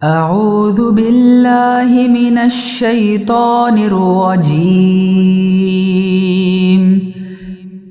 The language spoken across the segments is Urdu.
اعوذ باللہ من الشیطان الرجیم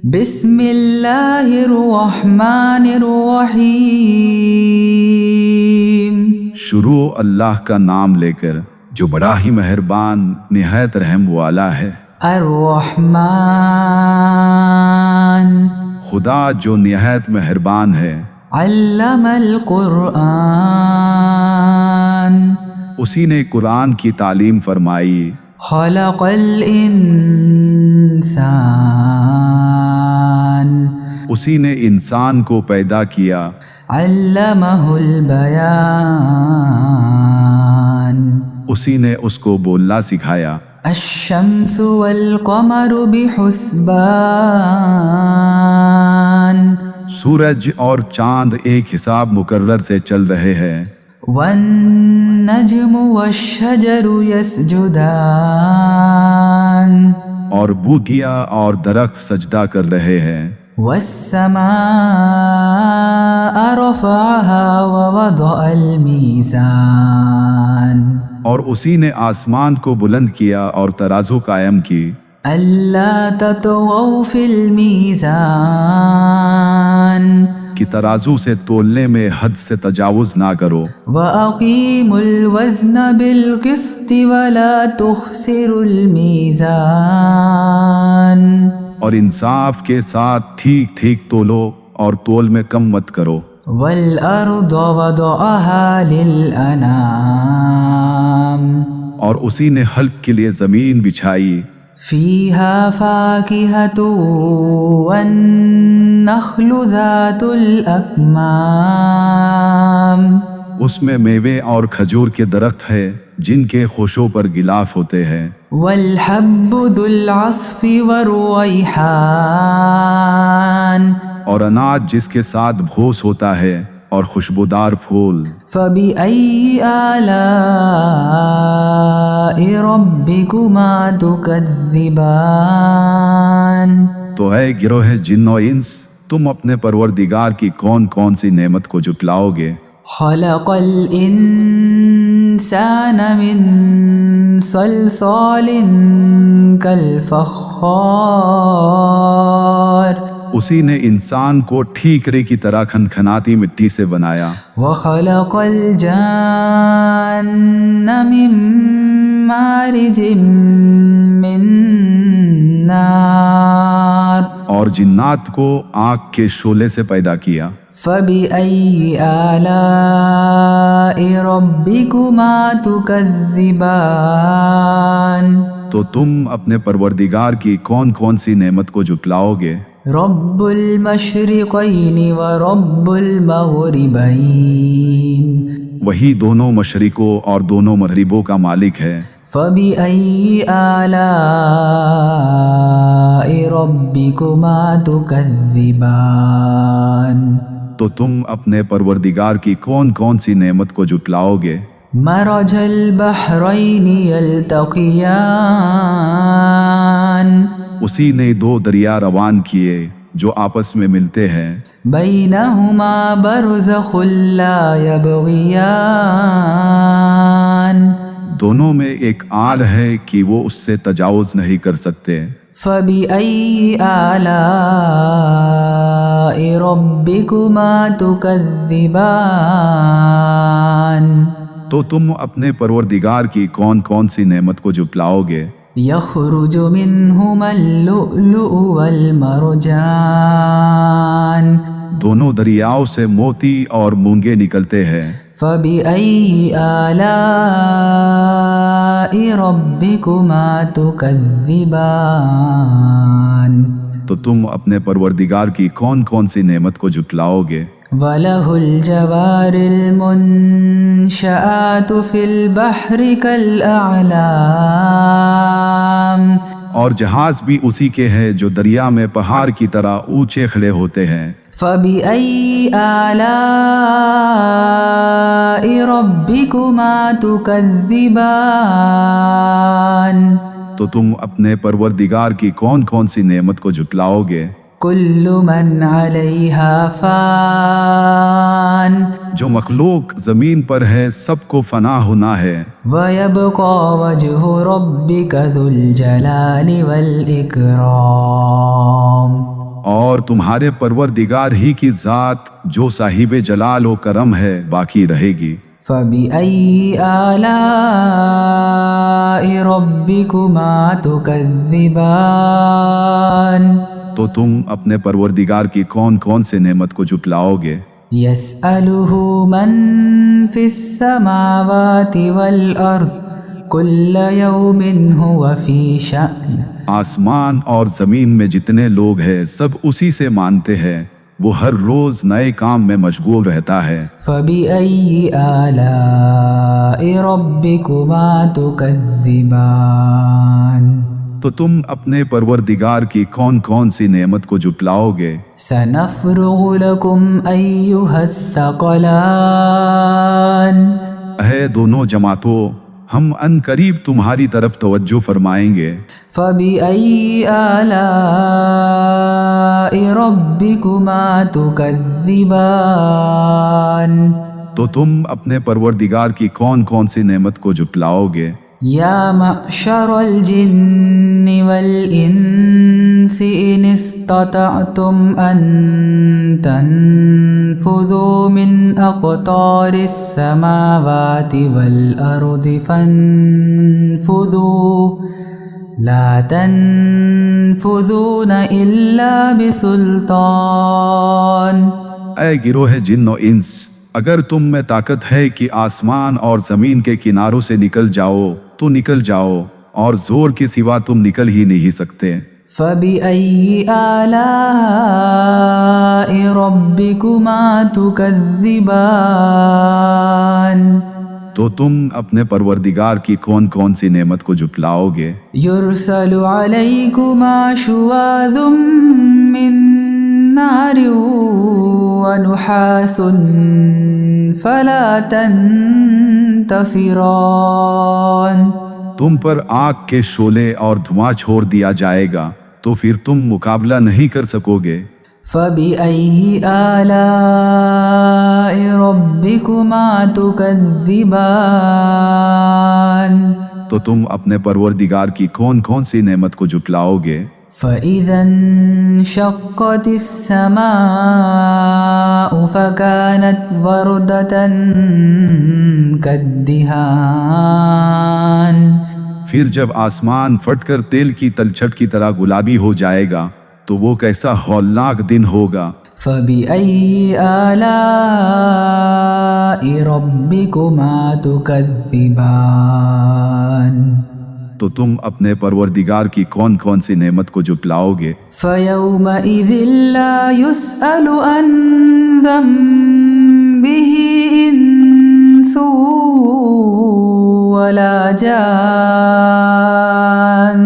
بسم اللہ الرحمن الرحیم۔ شروع اللہ کا نام لے کر جو بڑا ہی مہربان نہایت رحم والا ہے۔ الرحمن خدا جو نہایت مہربان ہے۔ علم القرآن اسی نے قرآن کی تعلیم فرمائی۔ خلق الانسان اسی نے انسان کو پیدا کیا۔ علمہ البیان اسی نے اس کو بولنا سکھایا۔ الشمس والقمر بحسبان سورج اور چاند ایک حساب مقرر سے چل رہے ہیں۔ والنجم والشجر يسجدان اور بوٹیاں اور درخت سجدہ کر رہے ہیں۔ والسماء رفعها ووضع الميزان اور اسی نے آسمان کو بلند کیا اور ترازو قائم کی۔ ألا تطغوا في الميزان کہ ترازو سے تولنے میں حد سے تجاوز نہ کرو۔ وأقيموا الوزن بالقسط ولا تخسروا الميزان اور انصاف کے ساتھ ٹھیک ٹھیک تولو اور تول میں کم مت کرو۔ والأرض وضعها للأنام اور اسی نے حلق کے لیے زمین بچھائی۔ فيها فاكهة والنخل ذات الأكمام اس میں میوے اور کھجور کے درخت ہے جن کے خوشوں پر غلاف ہوتے ہیں۔ والحب ذو العصف والريحان اور اناج جس کے ساتھ بھوس ہوتا ہے اور خوشبودار پھول۔ فبأي آلاء ربكما تكذبان تو اے گروہ جن و انس، تم اپنے پروردگار کی کون کون سی نعمت کو جھٹلاؤ گے؟ خلق الإنسان من صلصال كالفخار اسی نے انسان کو ٹھیکرے کی طرح کھنکھناتی مٹی سے بنایا۔ وخلق الجان من مارج من نار اور جنات کو آگ کے شعلے سے پیدا کیا۔ فبأي آلاء ربكما تكذبان تو تم اپنے پروردگار کی کون کون سی نعمت کو جھٹلاؤ گے؟ رب المشرقین ورب المغربین وہی دونوں مشرقوں اور دونوں مغربوں کا مالک ہے۔ فبأي آلاء ربكما تكذبان تو تم اپنے پروردگار کی کون کون سی نعمت کو جھٹلاؤ گے؟ مرج البحرین یلتقیان اسی نے دو دریا روان کیے جو آپس میں ملتے ہیں۔ بینہما برزخ لا یبغیان دونوں میں ایک آل ہے کہ وہ اس سے تجاوز نہیں کر سکتے۔ فبأي آلاء ربكما تكذبان تو تم اپنے پروردگار کی کون کون سی نعمت کو جھٹلاؤ گے؟ يخرج منهما اللؤلؤ والمرجان دونوں دریاؤں سے موتی اور مونگے نکلتے ہیں۔ فبأي آلاء ربكما تكذبان تو تم اپنے پروردگار کی کون کون سی نعمت کو جھٹلاؤ گے؟ وله الجوار المنشآت في البحر كالأعلام اور جہاز بھی اسی کے ہیں جو دریا میں پہاڑ کی طرح اونچے کھڑے ہوتے ہیں۔ فبأي آلاء ربكما تكذبان تو تم اپنے پروردگار کی کون کون سی نعمت کو جھٹلاؤ گے؟ كل من عليها فان جو مخلوق زمین پر ہے سب کو فنا ہونا ہے، ويبقى وجه ربك ذو الجلال والإكرام اور تمہارے پروردگار ہی کی ذات جو صاحب جلال و کرم ہے باقی رہے گی۔ فبأي آلاء ربكما تكذبان تو تم اپنے پروردگار کی کون کون سے نعمت کو جھٹلاؤ گے؟ يسأله من في السماوات والأرض كل يوم هو في شأن آسمان اور زمین میں جتنے لوگ ہیں سب اسی سے مانتے ہیں، وہ ہر روز نئے کام میں مشغول رہتا ہے۔ فبأي آلاء ربكما تكذبان تو تم اپنے پروردگار کی کون کون سی نعمت کو جھٹلاؤ گے؟ سنفرغ لكم أيها الثقلان اے دونوں جماعتوں، ہم ان قریب تمہاری طرف توجہ فرمائیں گے۔ فبأي آلاء ربكما تكذبان تو تم اپنے پروردگار کی کون کون سی نعمت کو جھٹلاؤ گے؟ يا معشر الجن والإنس إن استطعتم أن تنفذوا من أقطار السماوات والأرض فانفذوا لا تنفذون إلا بسلطان اے گروہ جن و انس، اگر تم میں طاقت ہے کہ آسمان اور زمین کے کناروں سے نکل جاؤ تو نکل جاؤ، اور زور کے سوا تم نکل ہی نہیں سکتے۔ فبأي آلاء ربكما تكذبان تو تم اپنے پروردگار کی کون کون سی نعمت کو جھٹلاؤ گے؟ يرسل عليكما شواظ من نار ونحاس فلا تنتصران تم پر آگ کے شعلے اور دھواں چھوڑ دیا جائے گا تو پھر تم مقابلہ نہیں کر سکو گے۔ فبأي آلاء ربكما تكذبان تو تم اپنے پروردگار کی کون کون سی نعمت کو جھٹلاؤ گے؟ فإذا انشقت السماء فكانت وردة كالدهان پھر جب آسمان پھٹ کر تیل کی تلچھٹ کی طرح گلابی ہو جائے گا تو وہ کیسا ہولناک دن ہوگا۔ فبأي آلاء ربكما تكذبان تو تم اپنے پروردگار کی کون کون سی نعمت کو جھٹلاؤ گے؟ فيومئذ لا يسأل عن ذنبه إنس ولا جان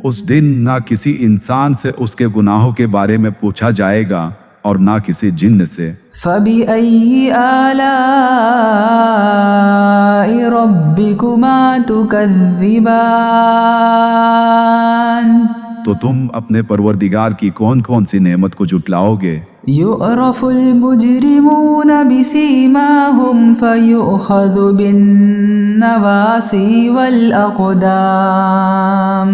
اس دن نہ کسی انسان سے اس کے گناہوں کے بارے میں پوچھا جائے گا اور نہ کسی جن سے۔ فبأي آلاء ربكما تكذبان تو تم اپنے پروردگار کی کون کون سی نعمت کو جھٹلاؤ گے؟ يعرف المجرمون بسيماهم فيؤخذ بالنواصي والأقدام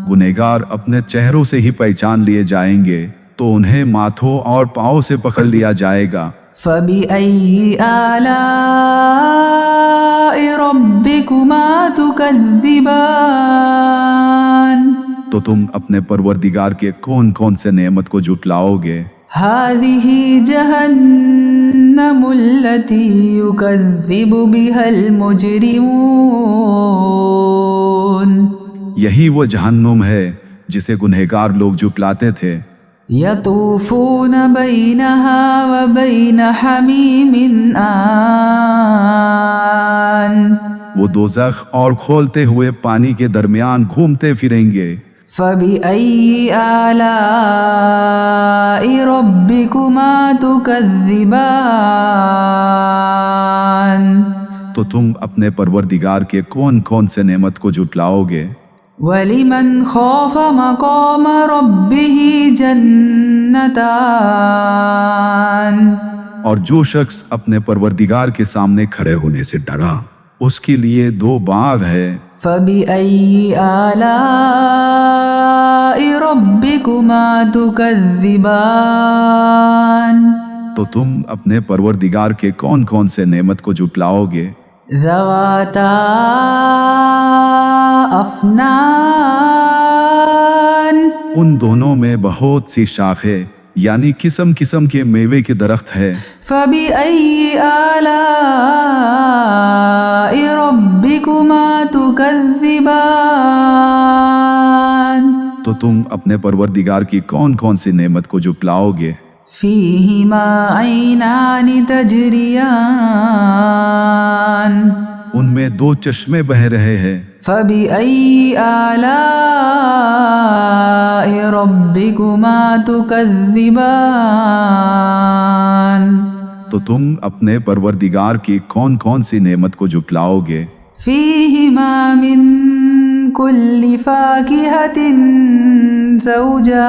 گنہگار اپنے چہروں سے ہی پہچان لیے جائیں گے تو انہیں ماتھوں اور پاؤں سے پکڑ لیا جائے گا۔ فبأي آلاء ربكما تكذبان تو تم اپنے پروردگار کے کون کون سے نعمت کو جھٹلاؤ گے؟ هذه جهنم التي يكذب بها المجرمون یہی وہ جہنم ہے جسے گنہگار لوگ جھٹلاتے تھے۔ يطوفون بينها وبين حميم آن وہ دوزخ اور کھولتے ہوئے پانی کے درمیان گھومتے پھریں گے۔ فبأي آلاء ربكما تكذبان تو تم اپنے پروردگار کے کون کون سے نعمت کو جھٹلاؤ گے؟ وَلِمَنْ خَافَ مَقَامَ رَبِّهِ جَنَّتَانِ اور جو شخص اپنے پروردگار کے سامنے کھڑے ہونے سے ڈرا اس کے لیے 2 باغ ہے۔ فَبِأَيِّ آلَاءِ رَبِّكُمَا تُكَذِّبَانِ تو تم اپنے پروردگار کے کون کون سے نعمت کو جھٹلاؤ گے؟ ذَوَاتَا أَفْنَانٍ ان دونوں میں بہت سی شاخیں یعنی قسم قسم کے میوے کے درخت ہے۔ فَبِأَيِّ آلَاءِ رَبِّكُمَا تُكَذِّبَانِ تو تم اپنے پروردگار کی کون کون سی نعمت کو جھٹلاؤ گے؟ فِيهِمَا عَيْنَانِ تَجْرِيَانِ ان میں 2 چشمے بہہ رہے ہیں۔ فَبِأَيِّ آلَاءِ رَبِّكُمَا تُكَذِّبَانِ تو تم اپنے پروردگار کی کون کون سی نعمت کو جھٹلاؤ گے؟ فِيهِمَا مِن كُلِّ فَاكِهَةٍ زَوْجَانِ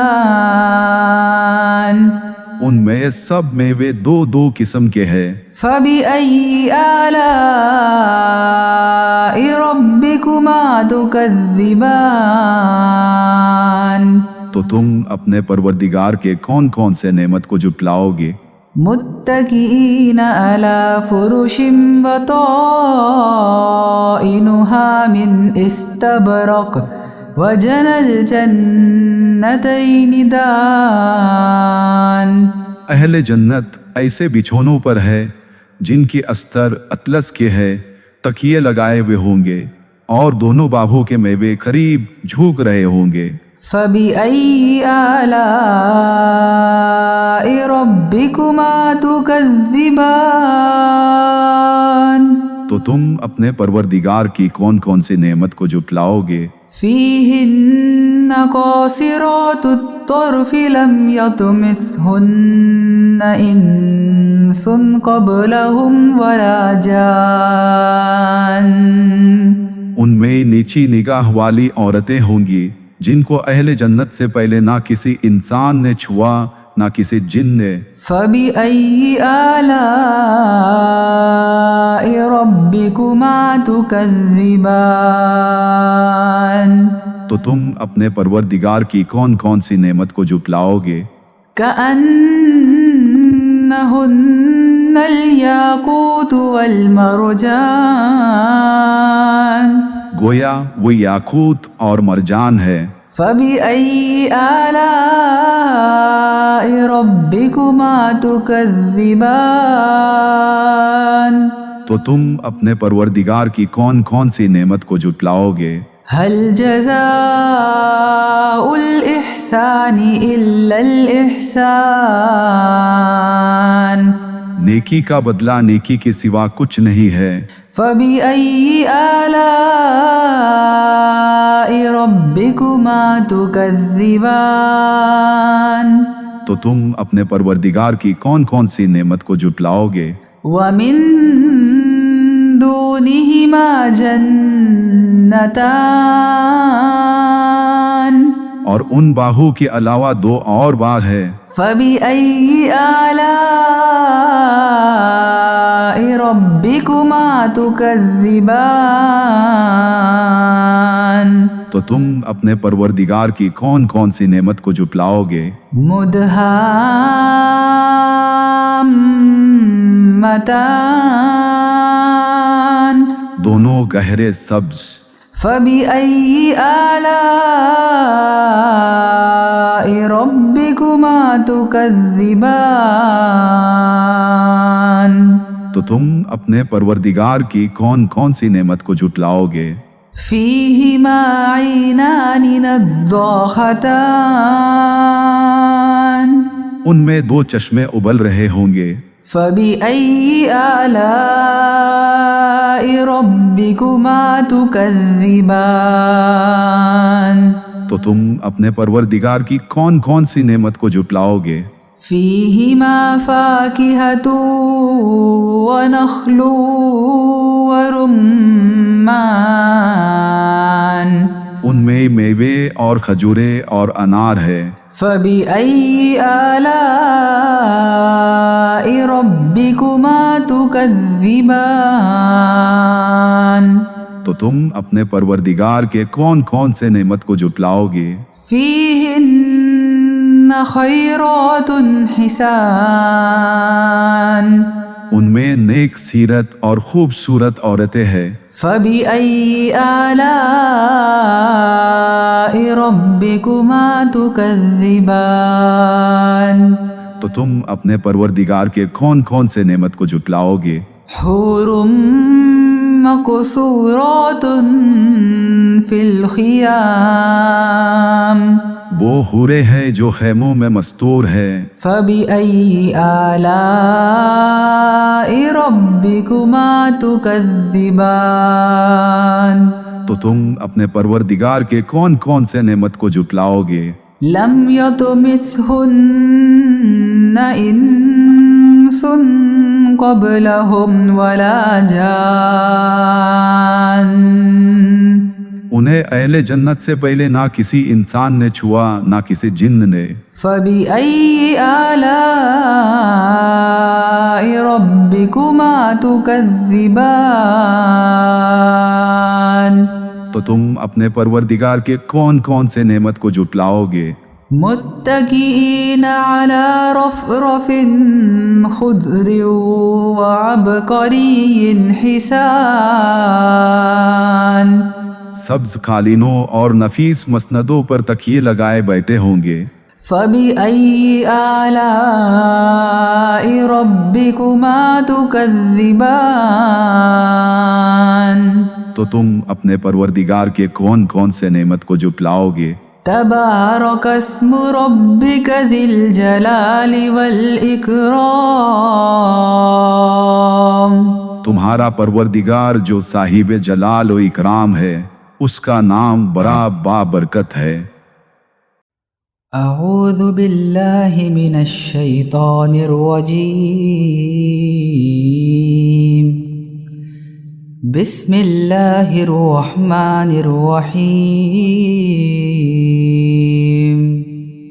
ان میں سب میوے 2 قسم کے ہیں۔ فَبِأَيِّ آلَاءِ رَبِّكُمَا تُكَذِّبَانِ تو تم اپنے پروردگار کے کون کون سے نعمت کو جھٹلاؤ گے؟ متكئين على فرش بطائنها من استبرق وجنى الجنتين دان اہل جنت ایسے بچھونوں پر ہے جن کی استر اطلس کے ہے، تکیے لگائے ہوئے ہوں گے اور دونوں باغوں کے میوے قریب جھوک رہے ہوں گے۔ فَبِأَيِّ آلَاءِ رَبِّكُمَا تُكَذِّبَانِ تو تم اپنے پروردگار کی کون کون سی نعمت کو جھٹلاؤ گے؟ فِيهِنَّ قَاصِرَاتُ الطَّرْفِ لَمْ يَطْمِثْهُنَّ إِنسٌ قَبْلَهُمْ وَلَا جَانٌّ ان میں نیچی نگاہ والی عورتیں ہوں گی جن کو اہل جنت سے پہلے نہ کسی انسان نے چھوا نہ کسی جن نے۔ فَبِأَيِّ آلَاءِ رَبِّكُمَا تُكَذِّبَانِ تو تم اپنے پروردگار کی کون کون سی نعمت کو جھٹلاؤ گے؟ كَأَنَّهُنَّ الْيَاقُوتُ وَالْمَرْجَانُ گویا وہ یاقوت اور مرجان ہے۔ فَبِأَيِّ آلَاءِ رَبِّكُمَا تُكَذِّبَانِ تو تم اپنے پروردگار کی کون کون سی نعمت کو جھٹلاؤ گے؟ هَلْ جَزَاءُ الْإِحْسَانِ إِلَّا الْإِحْسَانُ نیکی کا بدلہ نیکی کے سوا کچھ نہیں ہے۔ فَبِأَيِّ آلَاءِ رَبِّكُمَا تُكَذِّبَانِ تو تم اپنے پروردگار کی کون کون سی نعمت کو جھٹلاؤ گے؟ وَمِن دُونِهِمَا جَنَّتَانِ اور ان باغوں کے علاوہ 2 اور باغ ہے۔ فَبِأَيِّ آلَاءِ رَبِّكُمَا تُكَذِّبَانِ تو تم اپنے پروردگار کی کون کون سی نعمت کو جھٹلاؤ گے؟ مُدْهَامَّتَانِ دونوں گہرے سبز۔ فَبِأَيِّ آلَاءِ رَبِّكُمَا تُكَذِّبَانِ تو تم اپنے پروردگار کی کون کون سی نعمت کو جھٹلاؤ گے؟ فِيهِمَا عَيْنَانِ نَضَّاخَتَانِ ان میں 2 چشمے ابل رہے ہوں گے۔ فَبِأَيِّ آلَاءِ رَبِّكُمَا تُكَذِّبَانِ تو تم اپنے پروردگار کی کون کون سی نعمت کو جھٹلاؤ گے؟ فِيهِمَا فَاكِهَةٌ وَنَخْلٌ وَرُمَّانٌ ان میں کئی میوے اور کھجوریں اور انار ہے۔ فبأي آلاء ربكما تكذبان تو تم اپنے پروردگار کے کون کون سے نعمت کو جھٹلاؤ گے؟ فيهن خيرات حسان ان میں نیک سیرت اور خوبصورت عورتیں ہیں۔ فبأي آلاء ربكما تكذبان تو تم اپنے پروردگار کے کون کون سے نعمت کو جھٹلاؤ گے؟ حور مقصورات في الخيام وہ حوریں ہیں جو خیموں میں مستور ہے۔ فبأي آلاء ربكما تكذبان تو تم اپنے پروردگار کے کون کون سے نعمت کو جھٹلاؤ گے؟ لم يطمثهن إنس قبلهم ولا جان انہیں اہل جنت سے پہلے نہ کسی انسان نے چھوا نہ کسی جن نے۔ فبأي آلاء ربكما تكذبان تو تم اپنے پروردگار کے کون کون سے نعمت کو جھٹلاؤ گے؟ متكئين على رفرف خضر وعبقري حسان سبز قالینوں اور نفیس مسندوں پر تکیے لگائے بیٹھے ہوں گے۔ فبأي آلاء ربكما تكذبان تو تم اپنے پروردگار کے کون کون سے نعمت کو جھٹلاؤ گے؟ تبارك اسم ربك ذي الجلال والإكرام تمہارا پروردگار جو صاحب جلال و اکرام ہے، اس کا نام بڑا بابرکت ہے۔ اعوذ باللہ من الشیطان الرجیم بسم اللہ الرحمن الرحیم۔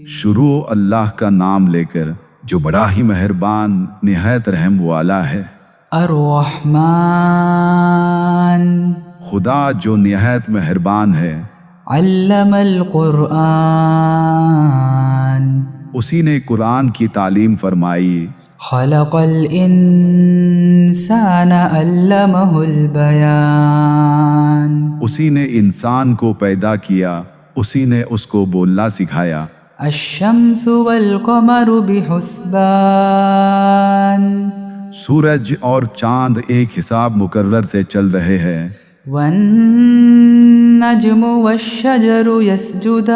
شروع اللہ کا نام لے کر جو بڑا ہی مہربان نہایت رحم والا ہے۔ الرحمن خدا جو نہایت مہربان ہے۔ علم القرآن اسی نے قرآن کی تعلیم فرمائی۔ خلق الانسان علمہ البیان اسی نے انسان کو پیدا کیا، اسی نے اس کو بولنا سکھایا۔ الشمس والقمر بحسبان سورج اور چاند ایک حساب مقرر سے چل رہے ہیں۔ والنجم والشجر يسجدان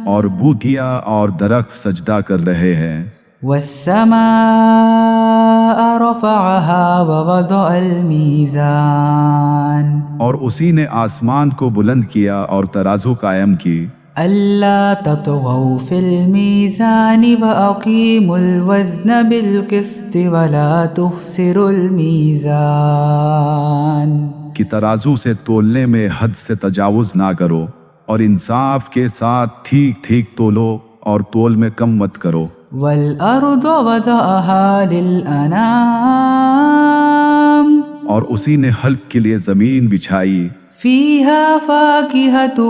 اور بوٹیاں اور درخت سجدہ کر رہے ہیں۔ والسماء رفعها ووضع الميزان اور اسی نے آسمان کو بلند کیا اور ترازو قائم کی۔ ألا تطغوا في الميزان وأقيموا الوزن بالقسط ولا تخسروا الميزان کہ ترازو سے تولنے میں حد سے تجاوز نہ کرو اور انصاف کے ساتھ ٹھیک ٹھیک تولو اور تول میں کم مت کرو۔ والأرض وضعها للأنام اور اسی نے حلق کے لیے زمین بچھائی۔ فيها فاكهة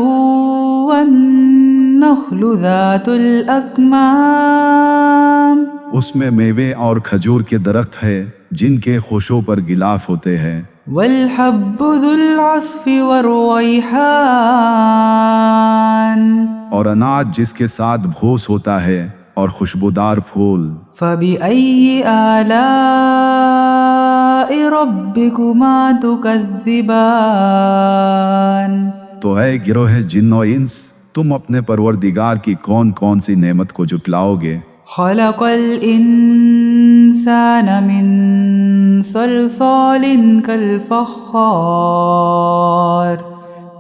والنخل ذات الأكمام اس میں میوے اور کھجور کے درخت ہے جن کے خوشوں پر غلاف ہوتے ہیں۔ والحب ذو العصف والريحان اور اناج جس کے ساتھ بھوس ہوتا ہے اور خوشبودار پھول۔ فبأي آلاء ربكما تكذبان تو اے گروہ جن و انس، تم اپنے پروردگار کی کون کون سی نعمت کو جھٹلاؤ گے؟ خلق الإنسان من صلصال كالفخار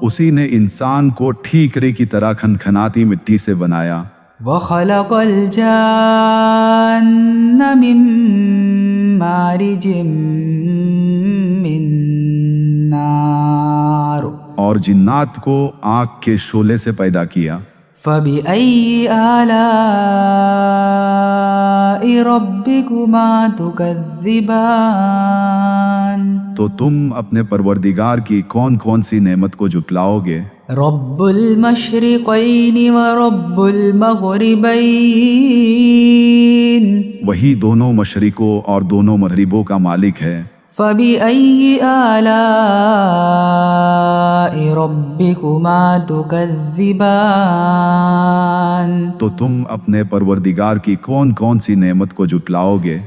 اسی نے انسان کو ٹھیکرے کی طرح کھنکھناتی مٹی سے بنایا۔ وخلق الجان من مارج من نار اور اور جنات کو آگ کے شعلے سے پیدا کیا۔ فبأي آلاء ربكما تكذبان تو تم اپنے پروردگار کی کون کون سی نعمت کو جھٹلاؤ گے؟ رب المشرقين ورب المغربين وہی دونوں مشرقوں اور دونوں مغربوں کا مالک ہے۔ فبأي آلاء ربكما تكذبان تو تم اپنے پروردگار کی کون کون سی نعمت کو جھٹلاؤ گے؟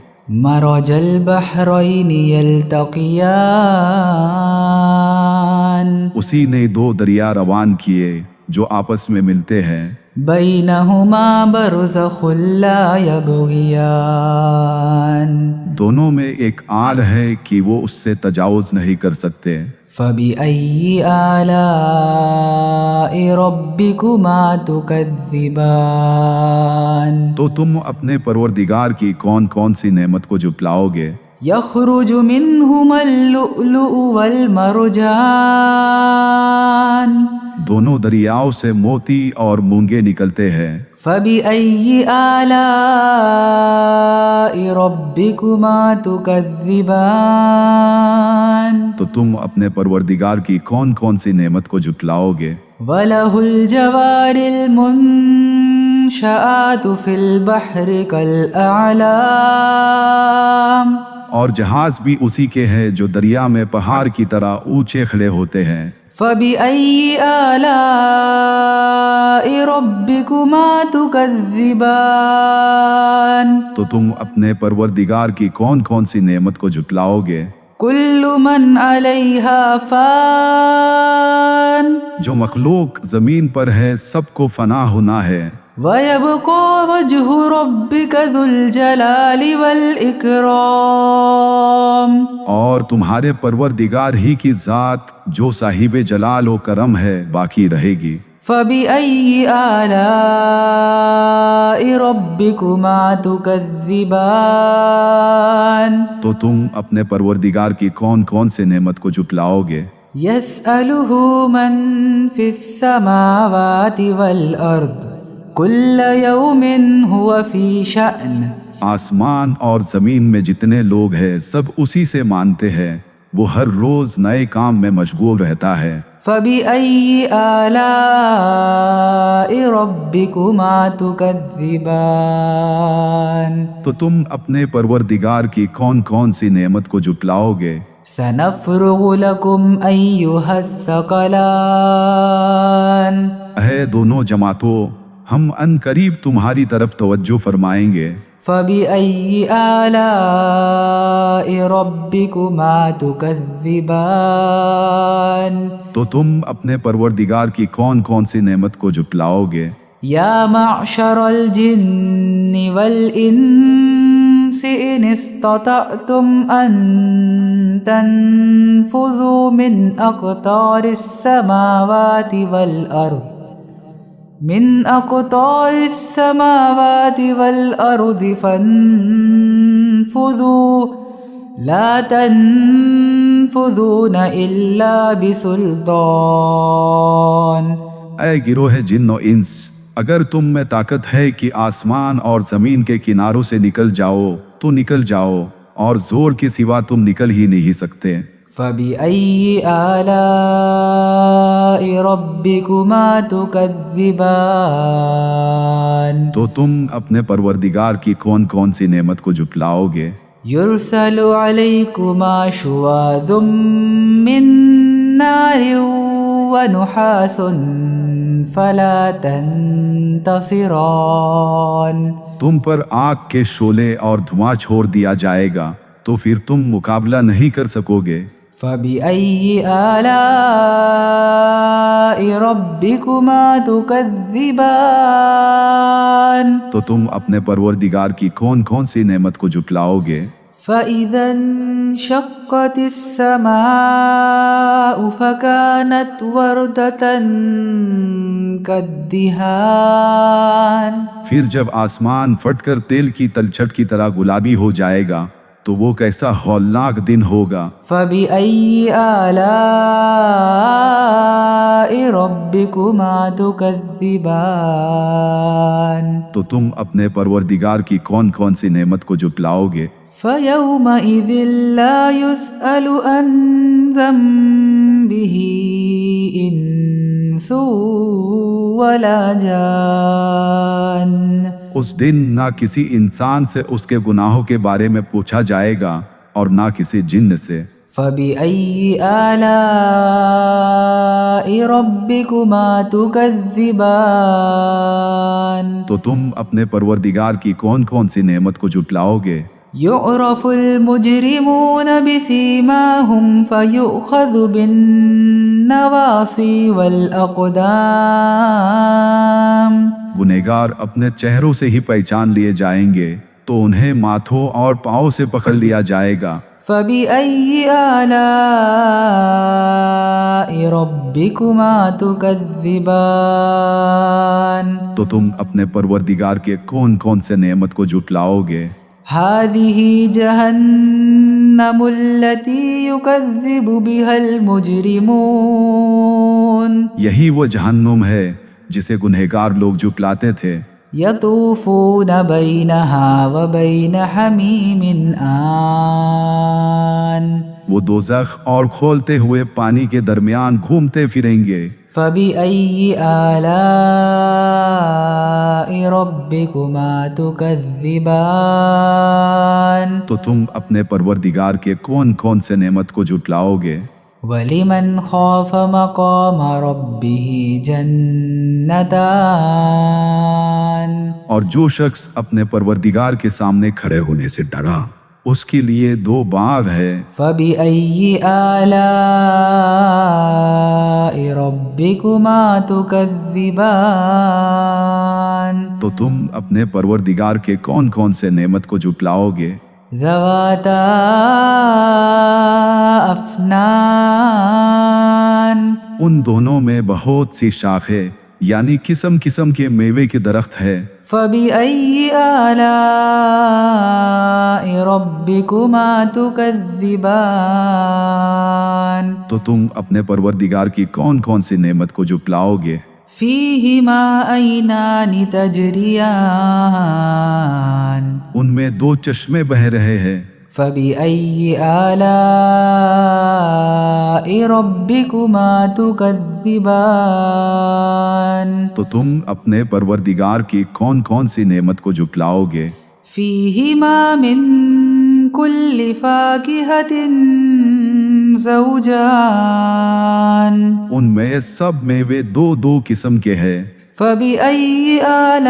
مرج البحرين يلتقيان اسی نے دو دریا روان کیے جو آپس میں ملتے ہیں، بينهما برزخ لا يبغيان دونوں میں ایک آڑ ہے کہ وہ اس سے تجاوز نہیں کر سکتے۔ فبأي آلاء ربكما تكذبان تو تم اپنے پروردگار کی کون کون سی نعمت کو جھٹلاؤ گے؟ يخرج منهما اللؤلؤ والمرجان دونوں دریاؤں سے موتی اور مونگے نکلتے ہیں۔ فبأي آلاء ربكما تكذبان تو تم اپنے پروردگار کی کون کون سی نعمت کو جھٹلاؤ گے؟ وله الجوار المنشآت في البحر كالأعلام اور جہاز بھی اسی کے ہیں جو دریا میں پہاڑ کی طرح اونچے کھڑے ہوتے ہیں۔ فبأي آلاء ربكما تكذبان تو تم اپنے پروردگار کی کون کون سی نعمت کو جھٹلاؤ گے؟ كل من عليها فان جو مخلوق زمین پر ہے سب کو فنا ہونا ہے، ويبقى وجه ربك ذو الجلال والإكرام اور تمہارے پروردگار ہی کی ذات جو صاحب جلال و کرم ہے باقی رہے گی۔ فبأي آلاء ربكما تكذبان تو تم اپنے پروردگار کی کون کون سے نعمت کو جھٹلاؤ گے؟ يسأله من في السماوات والأرض كل يوم هو في شأن آسمان اور زمین میں جتنے لوگ ہیں سب اسی سے مانتے ہیں، وہ ہر روز نئے کام میں مشغول رہتا ہے۔ فبأي آلاء ربكما تكذبان تو تم اپنے پروردگار کی کون کون سی نعمت کو جھٹلاؤ گے؟ سنفرغ لكم أيها الثقلان اے دونوں جماعتوں، ہم ان قریب تمہاری طرف توجہ فرمائیں گے۔ فبأي آلاء ربكما تكذبان تو تم اپنے پروردگار کی کون کون سی نعمت کو جھٹلاؤ گے؟ يا معشر الجن والإنس إن استطعتم أن تنفذوا من أقطار السماوات والأرض فانفذوا لا تنفذون إلا بسلطان اے گروہ جن و انس، اگر تم میں طاقت ہے کہ آسمان اور زمین کے کناروں سے نکل جاؤ تو نکل جاؤ، اور زور کے سوا تم نکل ہی نہیں سکتے۔ فبأي آلاء ربكما تكذبان تو تم اپنے پروردگار کی کون کون سی نعمت کو جھٹلاؤ گے؟ يرسل عليكما شواظ من نار ونحاس فلا تنتصران تم پر آگ کے شعلے اور دھواں چھوڑ دیا جائے گا تو پھر تم مقابلہ نہیں کر سکو گے۔ فبأي آلاء ربكما تكذبان تو تم اپنے پروردگار کی کون کون سی نعمت کو جھٹلاؤ گے؟ فإذا انشقت السماء فكانت وردة كالدهان پھر جب آسمان پھٹ کر تیل کی تلچھٹ کی طرح گلابی ہو جائے گا تو وہ کیسا ہولناک دن ہوگا۔ فبأي آلاء ربكما تكذبان تو تم اپنے پروردگار کی کون کون سی نعمت کو جھٹلاؤ گے؟ فيومئذ لا يسأل عن ذنبه إنس ولا جان اس دن نہ کسی انسان سے اس کے گناہوں کے بارے میں پوچھا جائے گا اور نہ کسی جن سے۔ فبأي آلاء ربكما تكذبان تو تم اپنے پروردگار کی کون کون سی نعمت کو جھٹلاؤ گے؟ يعرف المجرمون بسيماهم فيؤخذ بالنواصي والأقدام گنہگار اپنے چہروں سے ہی پہچان لیے جائیں گے تو انہیں ماتھوں اور پاؤں سے پکڑ لیا جائے گا۔ فبأي آلاء ربكما تكذبان تو تم اپنے پروردگار کے کون کون سے نعمت کو جھٹلاؤ گے؟ هذه جهنم التي يكذب بها المجرمون یہی وہ جہنم ہے جسے گنہگار لوگ جھٹلاتے تھے۔ يطوفون بينها وبين حميم آن وہ دوزخ اور کھولتے ہوئے پانی کے درمیان گھومتے پھریں گے۔ فبأي آلاء ربكما تكذبان تو تم اپنے پروردگار کے کون کون سے نعمت کو جھٹلاؤ گے؟ ولمن خاف مقام ربه جنتان اور جو شخص اپنے پروردگار کے سامنے کھڑے ہونے سے ڈرا اس کے لیے دو باغ ہے۔ فبأي آلاء ربكما تكذبان تو تم اپنے پروردگار کے کون کون سے نعمت کو جھٹلاؤ گے؟ ذواتا افنان ان دونوں میں بہت سی شاخیں یعنی قسم قسم کے میوے کے درخت ہے۔ فبأي آلاء ربكما تكذبان تو تم اپنے پروردگار کی کون کون سی نعمت کو جھٹلاؤ گے؟ فيهما عينان تجريان ان میں دو چشمے بہہ رہے ہیں۔ فبأي آلاء ربكما تكذبان تو تم اپنے پروردگار کی کون کون سی نعمت کو جھٹلاؤ گے؟ فيهما من كل فاكهة زوجان ان میں سب میوے دو دو قسم کے ہیں۔ فبأي آلاء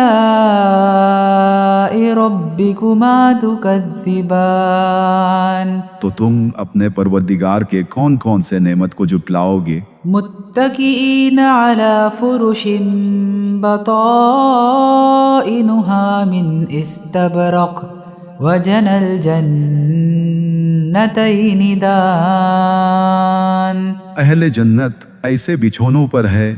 ربكما تكذبان تو تم اپنے پروردگار کے کون کون سے نعمت کو جھٹلاؤ گے؟ متكئين على فرش بطائنها من استبرق وجنى الجنتين دان اہل جنت ایسے بچھونوں پر ہے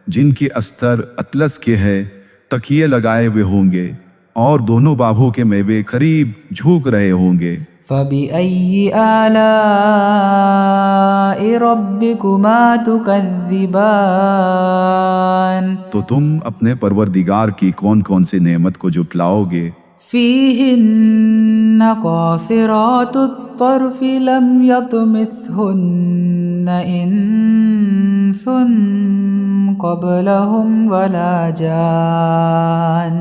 جن کی استر اطلس کے ہے، تکیے لگائے ہوئے ہوں گے اور دونوں باغوں کے میوے قریب جھوک رہے ہوں گے۔ فبأي آلاء ربكما تكذبان تو تم اپنے پروردگار کی کون کون سی نعمت کو جھٹلاؤ گے؟ فيهن قاصرات الطرف لم يطمثهن إنس قبلهم ولا جان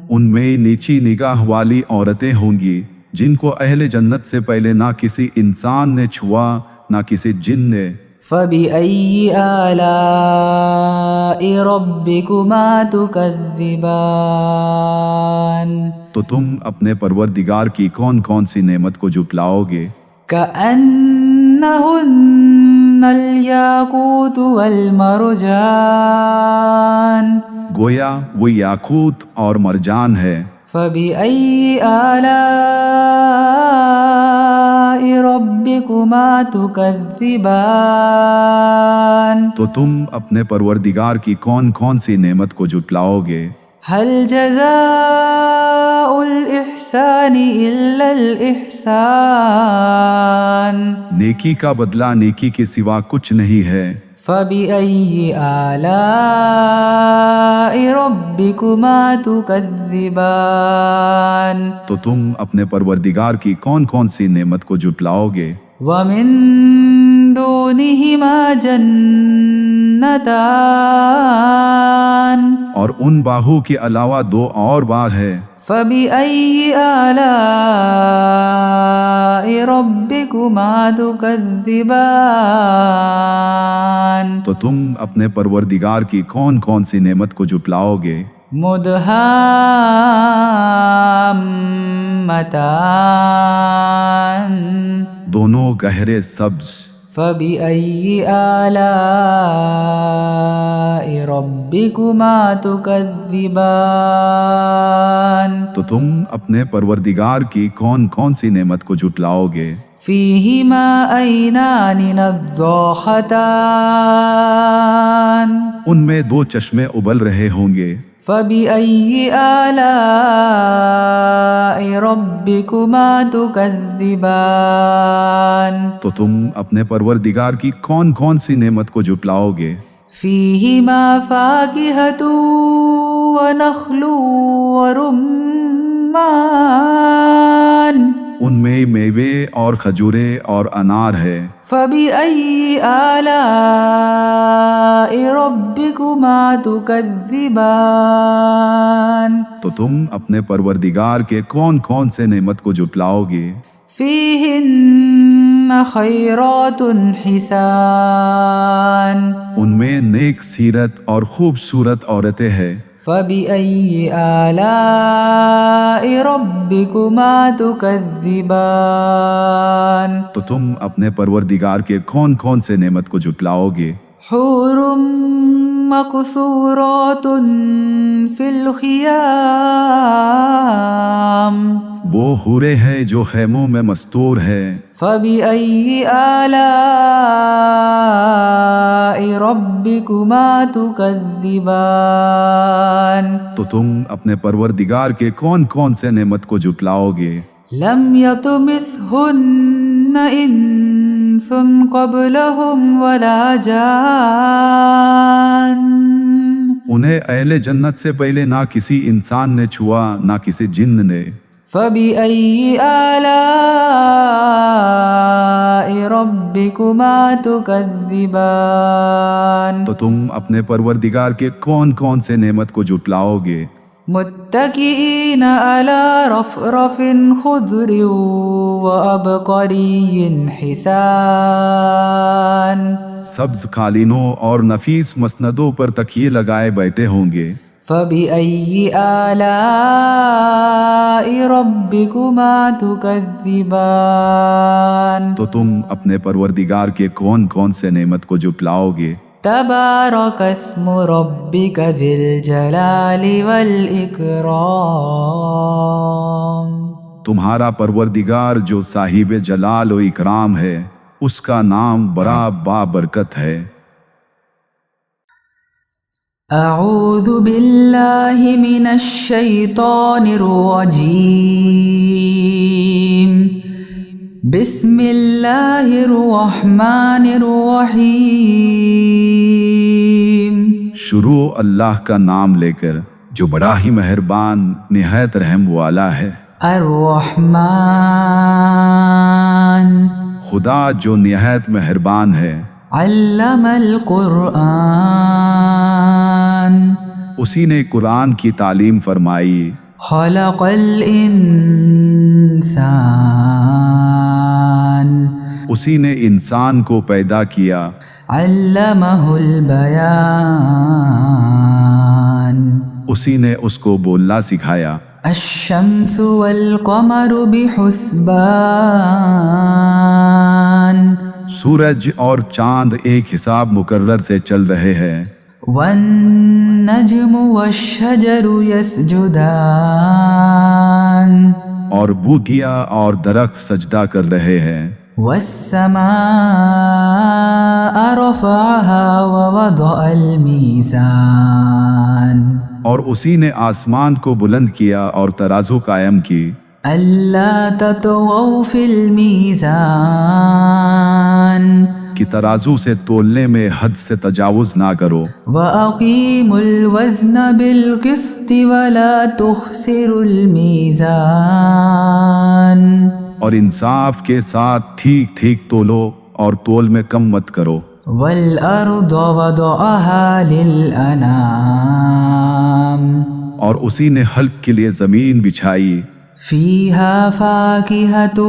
ان میں نیچی نگاہ والی عورتیں ہوں گی جن کو اہل جنت سے پہلے نہ کسی انسان نے چھوا نہ کسی جن نے۔ فبأي آلاء ربكما تكذبان تو تم اپنے پروردگار کی کون کون سی نعمت کو جھٹلاؤ گے؟ كأنهن الياقوت والمرجان گویا وہ یاقوت اور مرجان ہے۔ فبأي آلاء ربكما تكذبان تو تم اپنے پروردگار کی کون کون سی نعمت کو جھٹلاؤ گے؟ هل جزاء الإحسان إلا الإحسان نیکی کا بدلہ نیکی کے سوا کچھ نہیں ہے۔ فبأي آلاء ربكما تكذبان تو تم اپنے پروردگار کی کون کون سی نعمت کو جھٹلاؤ گے؟ ومن دونهما جنتان اور ان باہوں کے علاوہ دو اور باغ ہے۔ فبأي آلاء ربكما تكذبان تو تم اپنے پروردگار کی کون کون سی نعمت کو جھٹلاؤ گے؟ مدہامتان دونوں گہرے سبز۔ فبأي آلاء ربكما تكذبان تو تم اپنے پروردگار کی کون کون سی نعمت کو جھٹلاؤ گے؟ فيهما عينان نضاختان ان میں دو چشمے ابل رہے ہوں گے۔ فبأي آلاء ربكما تكذبان تو تم اپنے پروردگار کی کون کون سی نعمت کو جھٹلاؤ گے؟ فيهما فاكهة ونخل ورمان ان میں میوے اور کھجورے اور انار ہے۔ فبأي آلاء ربكما تكذبان تو تم اپنے پروردگار کے کون کون سے نعمت کو جھٹلاؤ گے؟ فيهن خيرات حسان ان میں نیک سیرت اور خوبصورت عورتیں ہیں۔ فبأي آلاء ربكما تكذبان تو تم اپنے پروردگار کے کون کون سے نعمت کو جھٹلاؤ گے؟ حور مقصورات في الخيام وہ حورے ہیں جو خیموں میں مستور ہے۔ فبأي آلاء ربكما تكذبان تو تم اپنے پروردگار کے کون کون سے نعمت کو جھٹلاؤ گے؟ لم يطمثهن إنس قبلهم ولا جان انہیں اہل جنت سے پہلے نہ کسی انسان نے چھوا نہ کسی جن نے۔ فبأي آلاء ربكما تكذبان تو تم اپنے پروردگار کے کون کون سے نعمت کو جھٹلاؤ گے؟ متكئين على رفرف خضر وعبقري حسان سبز قالینوں اور نفیس مسندوں پر تکیے لگائے بیٹھے ہوں گے۔ فبأي آلاء ربكما تكذبان تو تم اپنے پروردگار کے کون کون سے نعمت کو جھٹلاؤ گے؟ تبارك اسم ربك ذي الجلال والإكرام تمہارا پروردگار جو صاحب جلال و اکرام ہے اس کا نام بڑا بابرکت ہے۔ اعوذ باللہ من الشیطان الرجیم بسم اللہ الرحمن الرحیم شروع اللہ کا نام لے کر جو بڑا ہی مہربان نہایت رحم والا ہے۔ الرحمن خدا جو نہایت مہربان ہے۔ علم القرآن اسی نے قرآن کی تعلیم فرمائی۔ خلق الانسان اسی نے انسان کو پیدا کیا۔ علمہ البیان اسی نے اس کو بولنا سکھایا۔ الشمس والقمر بحسبان سورج اور چاند ایک حساب مقرر سے چل رہے ہیں۔ والنجم والشجر يسجدان اور بوٹیاں اور درخت سجدہ کر رہے ہیں۔ والسماء رفعها ووضع الميزان اور اسی نے آسمان کو بلند کیا اور ترازو قائم کی۔ ألا تطغوا في الميزان کہ ترازو سے تولنے میں حد سے تجاوز نہ کرو، وَأَقِيمُوا الْوَزْنَ بِالْقِسْطِ وَلَا تُخْسِرُوا الْمِيزَانَ اور انصاف کے ساتھ ٹھیک ٹھیک تولو اور تول میں کم مت کرو۔ وَالْأَرْضَ وَضَعَهَا لِلْأَنَامِ اور اسی نے حلق کے لیے زمین بچھائی، فِيهَا فَاكِهَةٌ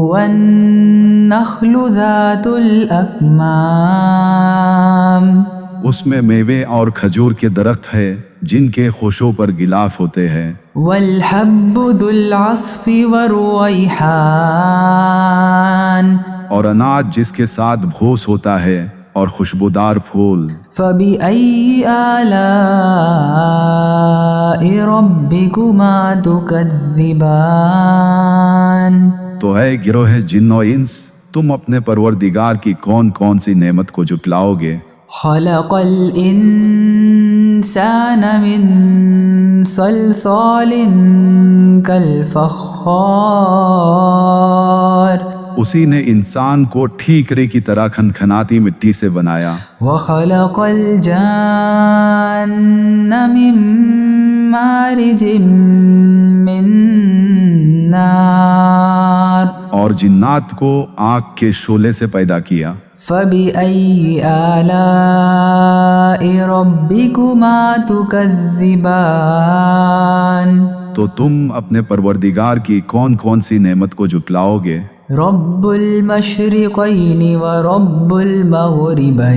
وَالنَّخْلُ ذَاتُ الْأَكْمَامِ اس میں میوے اور کھجور کے درخت ہے جن کے خوشوں پر غلاف ہوتے ہیں، وَالْحَبُّ ذُو الْعَصْفِ وَالرَّيْحَانِ اور اناج جس کے ساتھ بھوس ہوتا ہے اور خوشبودار پھول۔ فَبِأَيِّ آلَاءِ رَبِّكُمَا تُكَذِّبَانِ تو اے گروہ جن و انس، تم اپنے پروردگار کی کون کون سی نعمت کو جھٹلاؤ گے؟ خَلَقَ الْإِنسَانَ مِنْ صَلْصَالٍ كَالْفَخَّارِ اسی نے انسان کو ٹھیکرے کی طرح کھنکھناتی مٹی سے بنایا، وَخَلَقَ الْجَانَّ مِن مَّارِجٍ مِّن نَّارٍ اور جنات کو آگ کے شعلے سے پیدا کیا۔ فَبِأَيِّ آلَاءِ رَبِّكُمَا تُكَذِّبَانِ تو تم اپنے پروردگار کی کون کون سی نعمت کو جھٹلاؤ گے؟ رَبُّ الْمَشْرِقَيْنِ وَرَبُّ الْمَغْرِبَيْنِ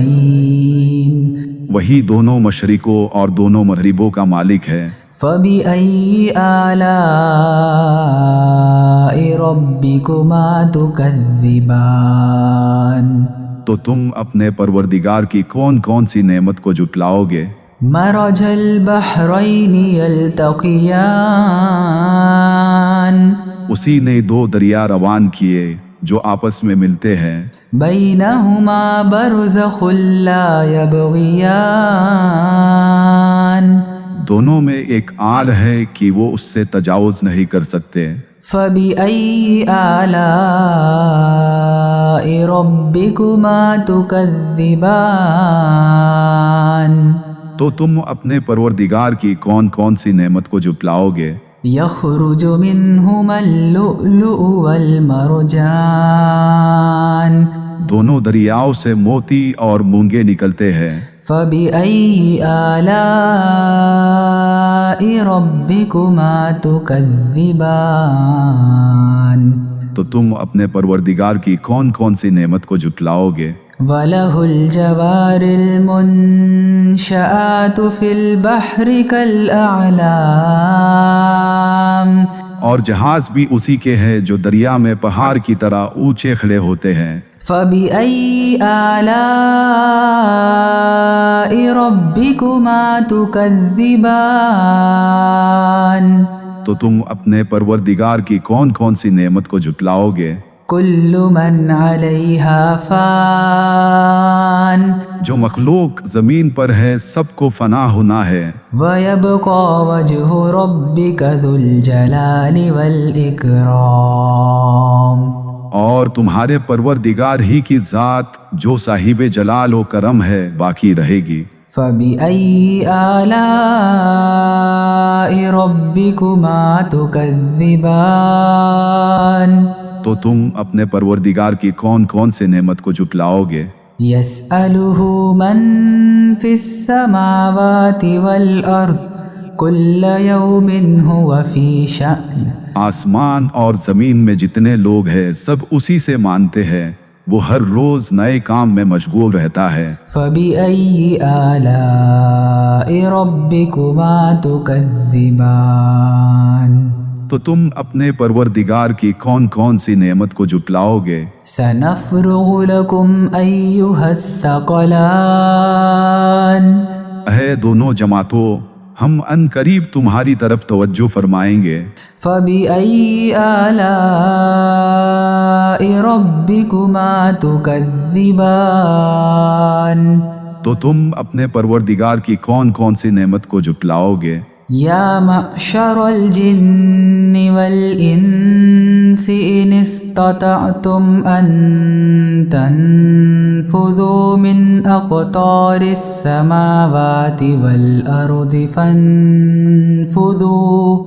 وہی دونوں مشرقوں اور دونوں مغربوں کا مالک ہے۔ فَبِأَيِّ آلَاءِ رَبِّكُمَا تُكَذِّبَانِ تو تم اپنے پروردگار کی کون کون سی نعمت کو جھٹلاؤ گے؟ مَرَجَ الْبَحْرَيْنِ يَلْتَقِيَانِ اسی نے دو دریا روان کیے جو آپس میں ملتے ہیں، بَيْنَهُمَا بَرْزَخٌ لَا يَبْغِيَانِ دونوں میں ایک آل ہے کہ وہ اس سے تجاوز نہیں کر سکتے۔ فَبِأَيِّ آلَاءِ رَبِّكُمَا تُكَذِّبَانِ تو تم اپنے پروردگار کی کون کون سی نعمت کو جھٹلاؤ گے؟ يَخْرُجُ مِنْهُمَا اللُّؤْلُؤُ وَالْمَرْجَانُ دونوں دریاؤں سے موتی اور مونگے نکلتے ہیں۔ فَبِأَيِّ آلَاءِ رَبِّكُمَا تُكَذِّبَانِ تو تم اپنے پروردگار کی کون کون سی نعمت کو جھٹلاؤ گے؟ وَلَهُ الْجَوَارِ الْمُنشَآتُ فِي الْبَحْرِ كَالْأَعْلَامِ اور جہاز بھی اسی کے ہیں جو دریا میں پہاڑ کی طرح اونچے کھڑے ہوتے ہیں۔ فَبِأَيِّ آلَاءِ رَبِّكُمَا تُكَذِّبَانِ تو تم اپنے پروردگار کی کون کون سی نعمت کو جھٹلاؤ گے؟ كُلُّ مَنْ عَلَيْهَا فَانٍ جو مخلوق زمین پر ہے سب کو فنا ہونا ہے، وَيَبْقَى وَجْهُ رَبِّكَ ذُو الْجَلَالِ وَالْإِكْرَامِ اور تمہارے پروردگار ہی کی ذات جو صاحب جلال و کرم ہے باقی رہے گی۔ فَبِأَيِّ آلَاءِ رَبِّكُمَا تُكَذِّبَانِ تو تم اپنے پروردگار کی کون کون سے نعمت کو جھٹلاؤ گے؟ يَسْأَلُهُ مَن فِي السَّمَاوَاتِ وَالْأَرْضِ كُلَّ يَوْمٍ هُوَ فِي شَأْنٍ آسمان اور زمین میں جتنے لوگ ہیں سب اسی سے مانتے ہیں، وہ ہر روز نئے کام میں مشغول رہتا ہے۔ فَبِأَيِّ آلَاءِ رَبِّكُمَا تُكَذِّبَانِ تو تم اپنے پروردگار کی کون کون سی نعمت کو جھٹلاؤ گے؟ سَنَفْرُغُ لَكُمْ أَيُّهَ الثَّقَلَانِ اے دونوں جماعتوں، ہم ان قریب تمہاری طرف توجہ فرمائیں گے۔ فَبِأَيِّ آلَاءِ رَبِّكُمَا تُكَذِّبَانِ تو تم اپنے پروردگار کی کون کون سی نعمت کو جھٹلاؤ گے؟ یا معشر الجن والانس الإنس إن استطعتم أن تنفذوا من أقطار السماوات والأرض فانفذوا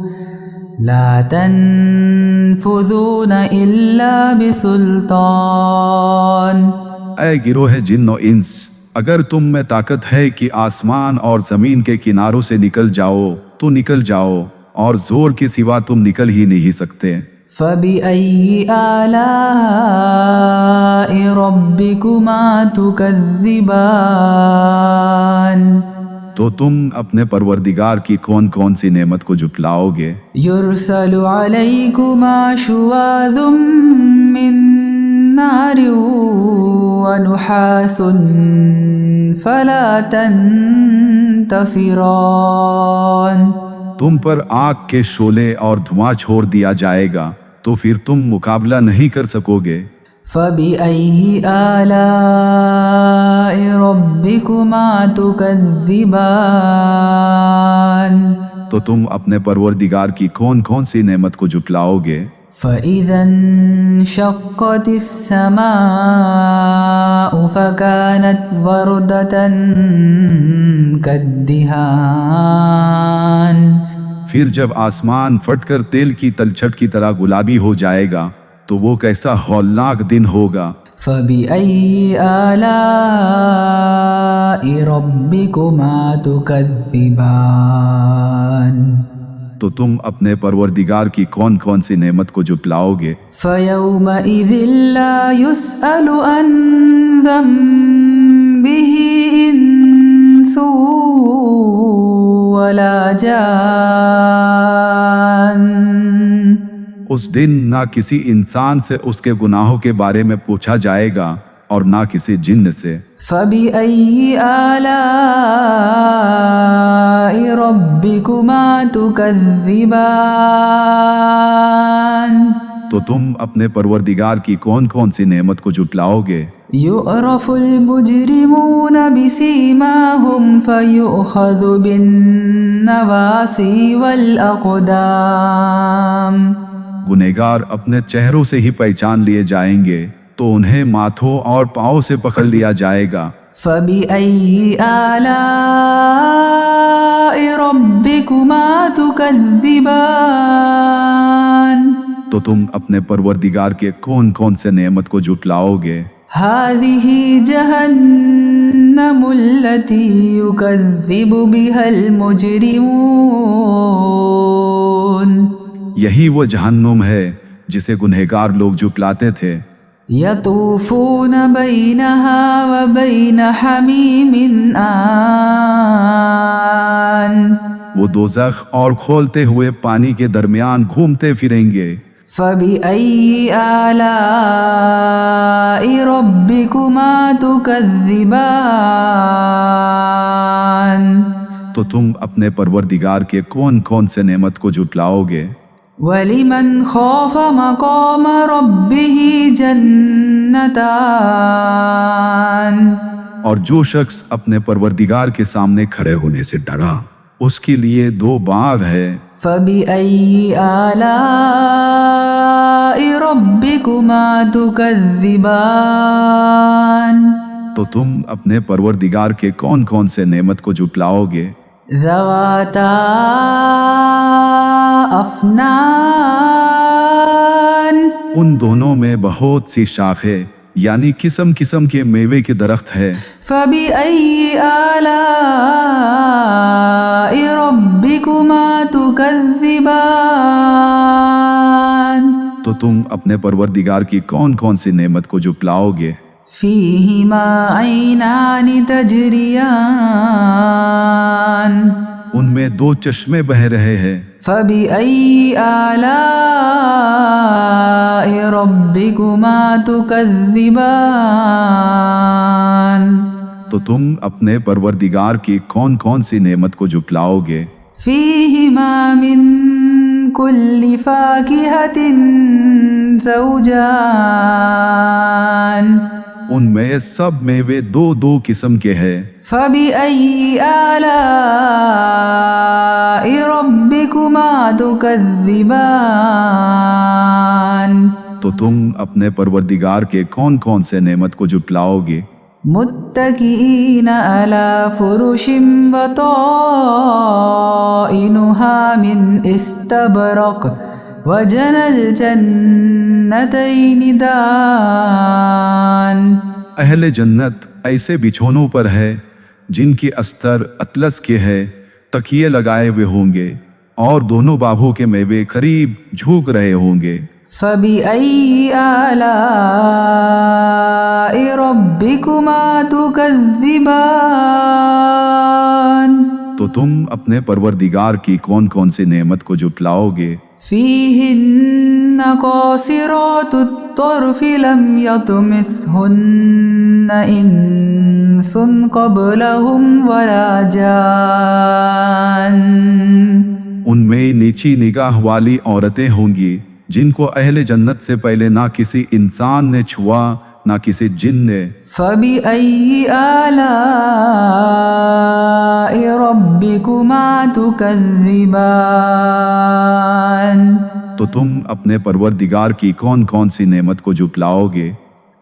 لا تنفذون إلا بسلطان۔ اے گروہ جن و انس، اگر تم میں طاقت ہے کہ آسمان اور زمین کے کناروں سے نکل جاؤ تو نکل جاؤ، اور زور کے سوا تم نکل ہی نہیں سکتے۔ فَبِأَيِّ آلَاءِ رَبِّكُمَا تُكَذِّبَانِ، تو تم اپنے پروردگار کی کون کون سی نعمت کو جھٹلاؤ گے؟ يُرْسَلُ عَلَيْكُمَا شُوَاظٌ مِّن نَّارٍ وَنُحَاسٌ فَلَا تَنتَصِرَانِ، تم پر آگ کے شعلے اور دھواں چھوڑ دیا جائے گا تو پھر تم مقابلہ نہیں کر سکو گے۔ فَبِأَيِّ آلَاءِ رَبِّكُمَا تُكَذِّبَانِ، تو تم اپنے پروردگار کی کون کون سی نعمت کو جھٹلاؤ گے؟ فَإِذَا انشَقَّتِ السَّمَاءُ فَكَانَتْ وَرْدَةً كَالدِّهَانِ، پھر جب آسمان پھٹ کر تیل کی تلچھٹ کی طرح گلابی ہو جائے گا تو وہ کیسا ہولناک دن ہوگا۔ فَبِأَيِّ آلَاءِ رَبِّكُمَا تُكَذِّبَانِ، تو تم اپنے پروردگار کی کون کون سی نعمت کو جھٹلاؤ گے؟ فَيَوْمَئِذٍ لَا يُسْأَلُ عَنْ ذَنبِهِ إِنسٌ وَلَا جَانٌ، اس دن نہ کسی انسان سے اس کے گناہوں کے بارے میں پوچھا جائے گا اور نہ کسی جن سے۔ فَبِأَيِّ آلَاءِ رَبِّكُمَا تُكَذِّبَانِ، تو تم اپنے پروردگار کی کون کون سی نعمت کو جھٹلاؤ گے؟ يُعْرَفُ الْمُجْرِمُونَ بِسِيمَاهُمْ فَيُؤْخَذُ بِالنَّوَاصِي وَالْأَقْدَامِ، گنہگار اپنے چہروں سے ہی پہچان لیے جائیں گے تو انہیں ماتھوں اور پاؤں سے پکڑ لیا جائے گا۔ فَبِأَيِّ آلَاءِ رَبِّكُمَا تُكَذِّبَانِ، تو تم اپنے پروردگار کے کون کون سے نعمت کو جھٹلاؤ گے؟ هَذِهِ جَهَنَّمُ الَّتِي يُكَذِّبُ بِهَا الْمُجْرِمُونَ، یہی وہ جہنم ہے جسے گنہگار لوگ جھٹلاتے تھے۔ يَطُوفُونَ بَيْنَهَا وَبَيْنَ حَمِيمٍ آنٍ، وہ دوزخ اور کھولتے ہوئے پانی کے درمیان گھومتے پھریں گے۔ فَبِأَيِّ آلَاءِ رَبِّكُمَا تُكَذِّبَانِ، تو تم اپنے پروردگار کے کون کون سے نعمت کو جھٹلاؤ گے؟ وَلِمَنْ خَافَ مَقَامَ رَبِّهِ جَنَّتَانِ، اور جو شخص اپنے پروردگار کے سامنے کھڑے ہونے سے ڈرا اس کے لیے دو باغ ہے۔ فَبِأَيِّ آلَاءِ رَبِّكُمَا تُكَذِّبَانِ، تو تم اپنے پروردگار کے کون کون سے نعمت کو جھٹلاؤ گے؟ ذَوَاتَا أَفْنَانٍ، ان دونوں میں بہت سی شاخیں یعنی قسم قسم کے میوے کے درخت ہے۔ فَبِأَيِّ آلَاءِ رَبِّكُمَا تُكَذِّبَانِ، تو تم اپنے پروردگار کی کون کون سی نعمت کو جھٹلاؤ گے؟ فِيهِمَا عَيْنَانِ تَجْرِيَانِ، ان میں دو چشمے بہہ رہے ہیں۔ فَبِأَيِّ آلَاءِ رَبِّكُمَا تُكَذِّبَانِ، تو تم اپنے پروردگار کی کون کون سی نعمت کو جھٹلاؤ گے؟ فِيهِمَا مِن كُلِّ فَاكِهَةٍ زَوْجَانِ، ان میں سب میوے دو دو قسم کے ہیں۔ فَبِأَيِّ آلَاءِ رَبِّكُمَا ربكما تكذبان تو تم اپنے پروردگار کے کون کون سے نعمت کو جھٹلاؤ گے؟ متكئين على فرش بطائنها من استبرق وجنى الجنتين دان اہل جنت ایسے بچھونوں پر ہے جن کی استر اطلس کے ہے، تکیے لگائے ہوئے ہوں گے اور دونوں باغوں کے میوے قریب جھوک رہے ہوں گے۔ فبأي آلاء ربكما تكذبان تو تم اپنے پروردگار کی کون کون سی نعمت کو جھٹلاؤ گے؟ فيهن قاصرات الطرف لم يطمثهن إنس قبلهم ولا جان ان میں نیچی نگاہ والی عورتیں ہوں گی جن کو اہل جنت سے پہلے نہ کسی انسان نے چھوا نہ کسی جن نے۔ فبأي آلاء ربكما تكذبان تو تم اپنے پروردگار کی کون کون سی نعمت کو جھٹلاؤ گے؟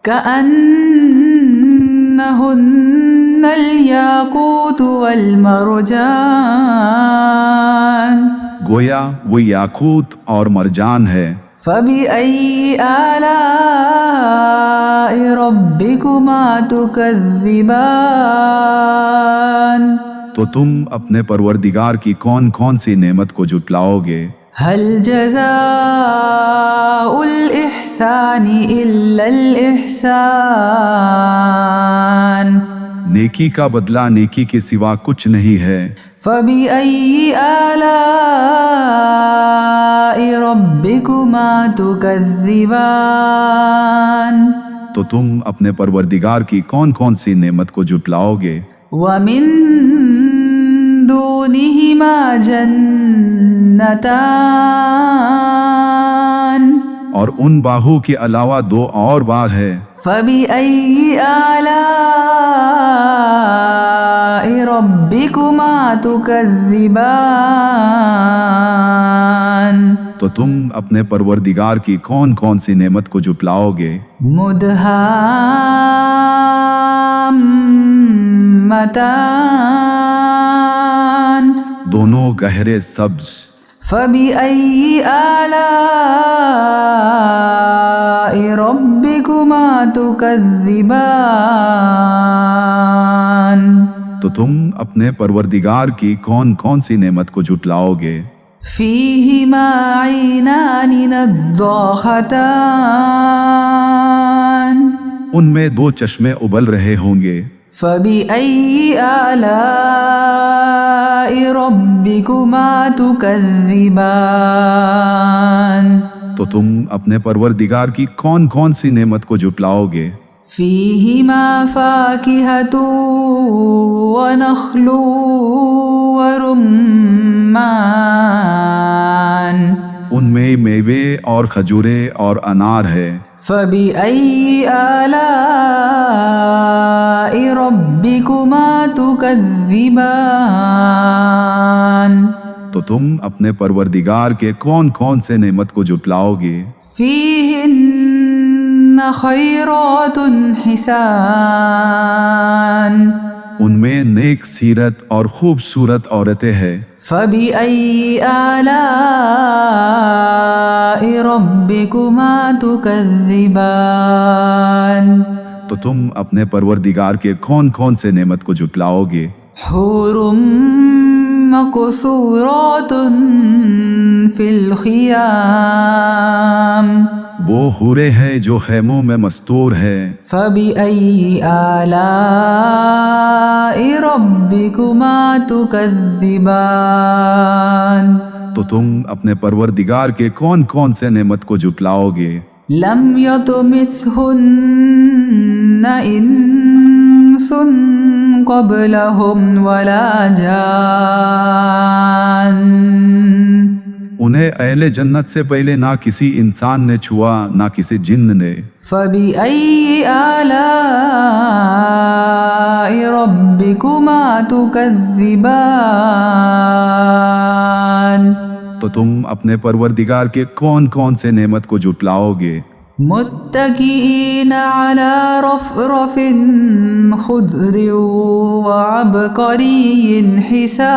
كأنهن الياقوت والمرجان گویا وہ یاقوت اور مرجان ہے۔ فبأي آلاء ربكما تكذبان تو تم اپنے پروردگار کی کون کون سی نعمت کو جھٹلاؤ گے؟ هل جزاء الإحسان إلا الإحسان نیکی کا بدلہ نیکی کے سوا کچھ نہیں ہے۔ فبأي آلاء ربكما تكذبان تو تم اپنے پروردگار کی کون کون سی نعمت کو جھٹلاؤ گے؟ ومن دونهما جنتان اور ان باہوں کے علاوہ دو اور باغ ہے۔ فبأي آلاء ربكما تكذبان تو تم اپنے پروردگار کی کون کون سی نعمت کو جھٹلاؤ گے؟ مدهامتان دونوں گہرے سبز۔ فبأي آلاء ربكما تكذبان تو تم اپنے پروردگار کی کون کون سی نعمت کو جھٹلاؤ گے؟ فيهما عينان نضاختان ان میں دو چشمے ابل رہے ہوں گے۔ فبأي آلاء ربكما تكذبان تو تم اپنے پروردگار کی کون کون سی نعمت کو جھٹلاؤ گے؟ فيهما فاكهة ونخل ورمان ان میں میوے اور کھجورے اور انار ہے۔ فبأي آلاء ربكما تكذبان تو تم اپنے پروردگار کے کون کون سے نعمت کو جھٹلاؤ گے؟ فيهن خيرات حسان ان میں نیک سیرت اور خوبصورت عورتیں ہیں۔ فبأي آلاء ربكما تكذبان تو تم اپنے پروردگار کے کون کون سے نعمت کو جھٹلاؤ گے؟ حور مقصورات في الخيام وہ حورے ہیں جو خیموں میں مستور ہے۔ فبأي آلاء ربكما تكذبان تو تم اپنے پروردگار کے کون کون سے نعمت کو جھٹلاؤ گے؟ لم يطمثهن إنس قبلهم ولا جان انہیں اہل جنت سے پہلے نہ کسی انسان نے چھوا نہ کسی جن نے۔ فبأي آلاء ربكما تكذبان تو تم اپنے پروردگار کے کون کون سے نعمت کو جھٹلاؤ گے؟ متكئين على رفرف خضر وعبقري حسان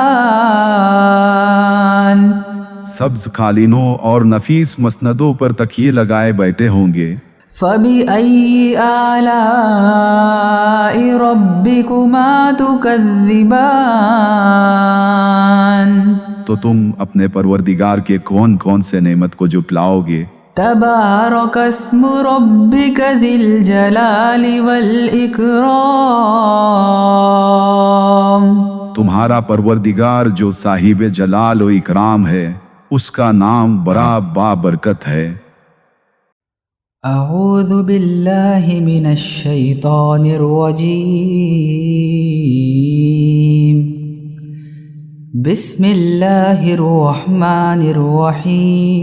سبز قالینوں اور نفیس مسندوں پر تکیے لگائے بیٹھے ہوں گے۔ فبأي آلاء ربكما تكذبان تو تم اپنے پروردگار کے کون کون سے نعمت کو جھٹلاؤ گے؟ تبارك اسم ربك ذي الجلال والإكرام تمہارا پروردگار جو صاحب جلال و اکرام ہے، اس کا نام بڑا بابرکت ہے۔ اعوذ باللہ من الشیطان الرجیم بسم اللہ الرحمن الرحیم۔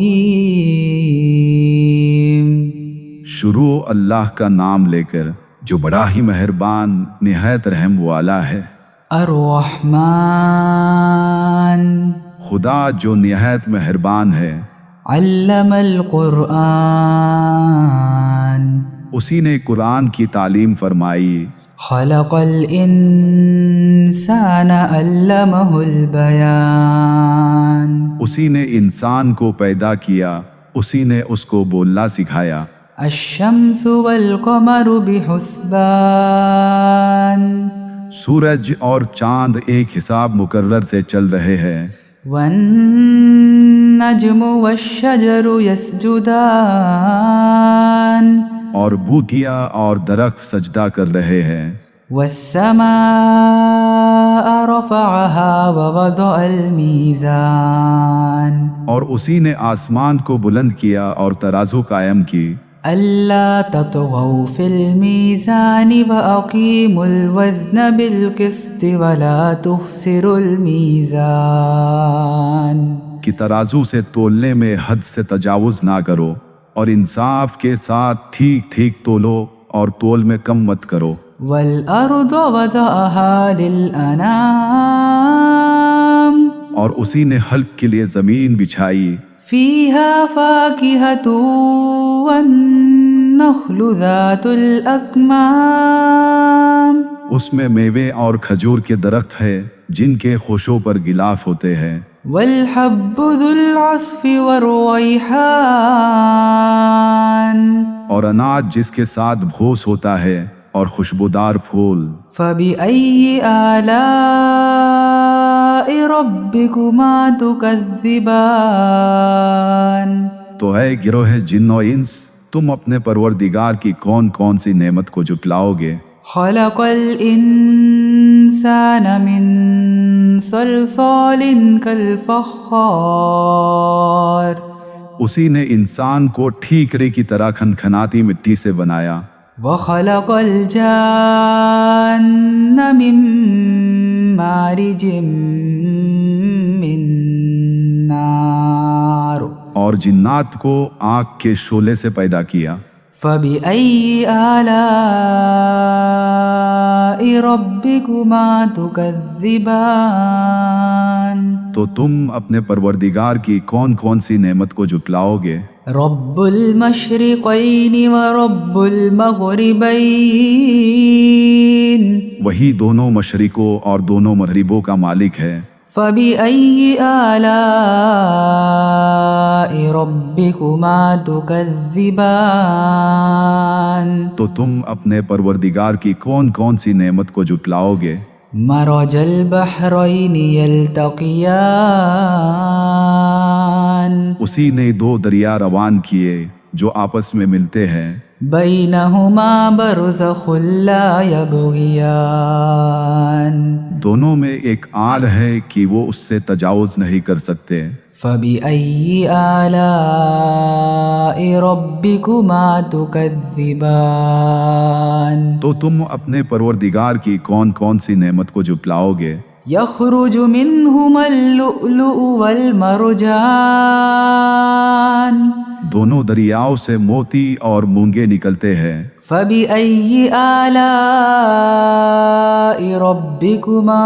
شروع اللہ کا نام لے کر جو بڑا ہی مہربان نہایت رحم والا ہے۔ الرحمن خدا جو نہایت مہربان ہے۔ علم القرآن اسی نے قرآن کی تعلیم فرمائی۔ خلق الانسان علمہ البیان اسی نے انسان کو پیدا کیا، اسی نے اس کو بولنا سکھایا۔ الشمس والقمر بحسبان سورج اور چاند ایک حساب مقرر سے چل رہے ہیں۔ والنجم والشجر يسجدان اور بوٹیاں اور درخت سجدہ کر رہے ہیں۔ والسماء رفعها ووضع الميزان اور اسی نے آسمان کو بلند کیا اور ترازو قائم کی۔ ألا تطغوا في الميزان وأقيموا الوزن بالقسط ولا تخسروا الميزان کہ ترازو سے تولنے میں حد سے تجاوز نہ کرو، اور انصاف کے ساتھ ٹھیک ٹھیک تولو اور تول میں کم مت کرو۔ والأرض وضعها للأنام اور اسی نے حلق کے لیے زمین بچھائی۔ فيها فاكهة والنخل ذات الأكمام اس میں میوے اور کھجور کے درخت ہے جن کے خوشوں پر غلاف ہوتے ہیں۔ والحب ذو العصف والريحان اور اناج جس کے ساتھ بھوس ہوتا ہے اور خوشبودار پھول۔ فبأي آلاء ربكما تكذبان تو اے گروہ جن و انس، تم اپنے پروردگار کی کون کون سی نعمت کو جھٹلاؤ گے؟ خلق الإنسان من صلصال كالفخار اسی نے انسان کو ٹھیکرے کی طرح کھنکھناتی مٹی سے بنایا۔ وخلق الجان من مارج من نار اور جنات کو آگ کے شعلے سے پیدا کیا۔ فبأي آلاء ربكما تكذبان تو تم اپنے پروردگار کی کون کون سی نعمت کو جھٹلاؤ گے؟ رب المشرقين ورب المغربين وہی دونوں مشرقوں اور دونوں مغربوں کا مالک ہے۔ فبأي آلاء ربكما تكذبان تو تم اپنے پروردگار کی کون کون سی نعمت کو جھٹلاؤ گے؟ مرج البحرين يلتقيان اسی نے دو دریا روان کیے جو آپس میں ملتے ہیں۔ بينهما برزخ لا يبغيان دونوں میں ایک آل ہے کہ وہ اس سے تجاوز نہیں کر سکتے۔ فبأي آلاء ربكما تكذبان تو تم اپنے پروردگار کی کون کون سی نعمت کو جھٹلاؤ گے؟ يخرج منهما اللؤلؤ والمرجان دونوں دریاؤں سے موتی اور مونگے نکلتے ہیں۔ فبأي آلاء ربكما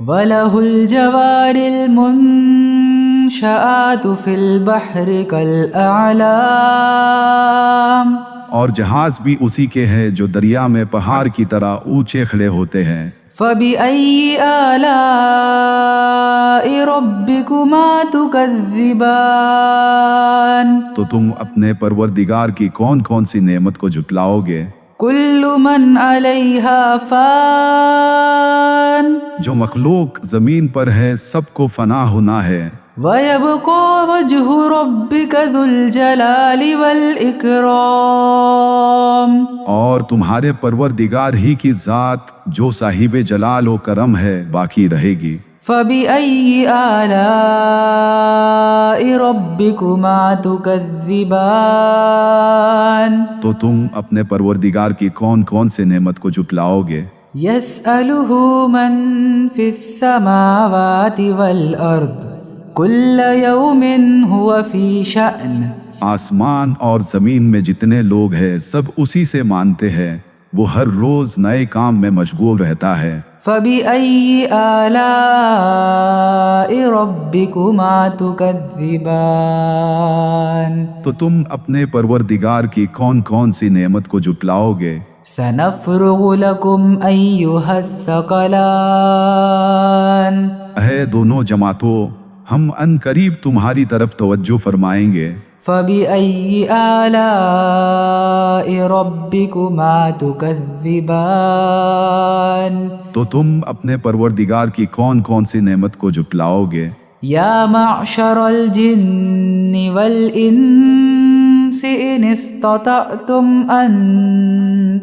وَلَهُ الْجَوَارِ الْمُنْشَآتُ فِي الْبَحْرِ كَالْأَعْلَامِ اور جہاز بھی اسی کے ہیں جو دریا میں پہاڑ کی طرح اونچے کھڑے ہوتے ہیں۔ فَبِأَيِّ آلَاءِ رَبِّكُمَا تُكَذِّبَانِ تو تم اپنے پروردگار کی کون کون سی نعمت کو جھٹلاؤ گے۔ كُلُّ مَنْ عَلَيْهَا فَانٍ جو مخلوق زمین پر ہے سب کو فنا ہونا ہے، وَيَبْقَى وَجْهُ رَبِّكَ ذُو الْجَلَالِ وَالْإِكْرَامِ اور تمہارے پروردگار ہی کی ذات جو صاحب جلال و کرم ہے باقی رہے گی۔ فَبِأَيِّ آلَاءِ رَبِّكُمَا تُكَذِّبَانِ تو تم اپنے پروردگار کی کون کون سے نعمت کو جھٹلاؤ گے۔ يَسْأَلُهُ مَن فِي السَّمَاوَاتِ وَالْأَرْضِ كُلَّ يَوْمٍ هُوَ فِي شَأْنٍ آسمان اور زمین میں جتنے لوگ ہیں سب اسی سے مانتے ہیں، وہ ہر روز نئے کام میں مشغول رہتا ہے۔ فَبِأَيِّ آلَاءِ رَبِّكُمَا تُكَذِّبَانِ تو تم اپنے پروردگار کی کون کون سی نعمت کو جھٹلاؤ گے۔ سَنَفْرُغُ لَكُمْ أَيُّهَا الثَّقَلَانِ اے دونوں جماعتوں، ہم ان قریب تمہاری طرف توجہ فرمائیں گے۔ فَبِأَيِّ آلَاءِ رَبِّكُمَا تُكَذِّبَانِ تو تم اپنے پروردگار کی کون کون سی نعمت کو جھٹلاؤ گے۔ يَا مَعْشَرَ الْجِنِّ وَالْإِنسِ إِنِ اسْتَطَعْتُمْ أَن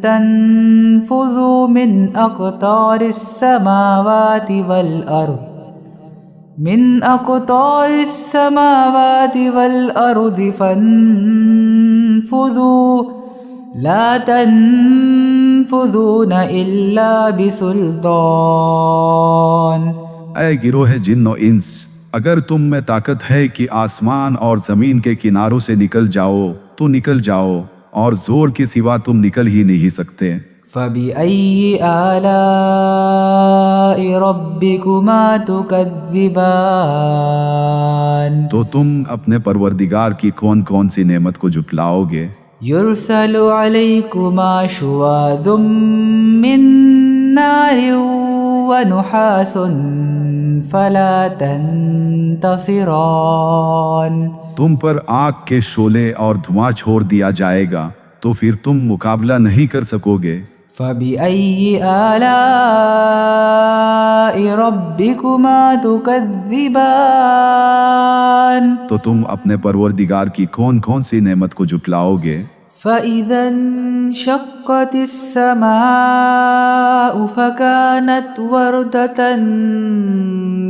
تَنفُذُوا مِنْ أَقْطَارِ السَّمَاوَاتِ وَالْأَرْضِ فَانفُذُوا لَا تَنفُذُونَ إِلَّا بِسُلْطَانٍ اے گروہ جن و انس، اگر تم میں طاقت ہے کہ آسمان اور زمین کے کناروں سے نکل جاؤ تو نکل جاؤ، اور زور کے سوا تم نکل ہی نہیں سکتے۔ فَبِأَيِّ آلَاءِ رَبِّكُمَا تُكَذِّبَانِ تو تم اپنے پروردگار کی کون کون سی نعمت کو جھٹلاؤ گے۔ يُرْسَلُ عَلَيْكُمَا شُوَاظٌ مِّن نَّارٍ وَنُحَاسٌ فَلَا تَنتَصِرَانِ تم پر آگ کے شعلے اور دھواں چھوڑ دیا جائے گا تو پھر تم مقابلہ نہیں کر سکو گے۔ فَبِأَيِّ آلَاءِ رَبِّكُمَا تُكَذِّبَانِ تو تم اپنے پروردگار کی کون کون سی نعمت کو جھٹلاؤ گے۔ فَإِذَا انشَقَّتِ السَّمَاءُ فَكَانَتْ وَرْدَةً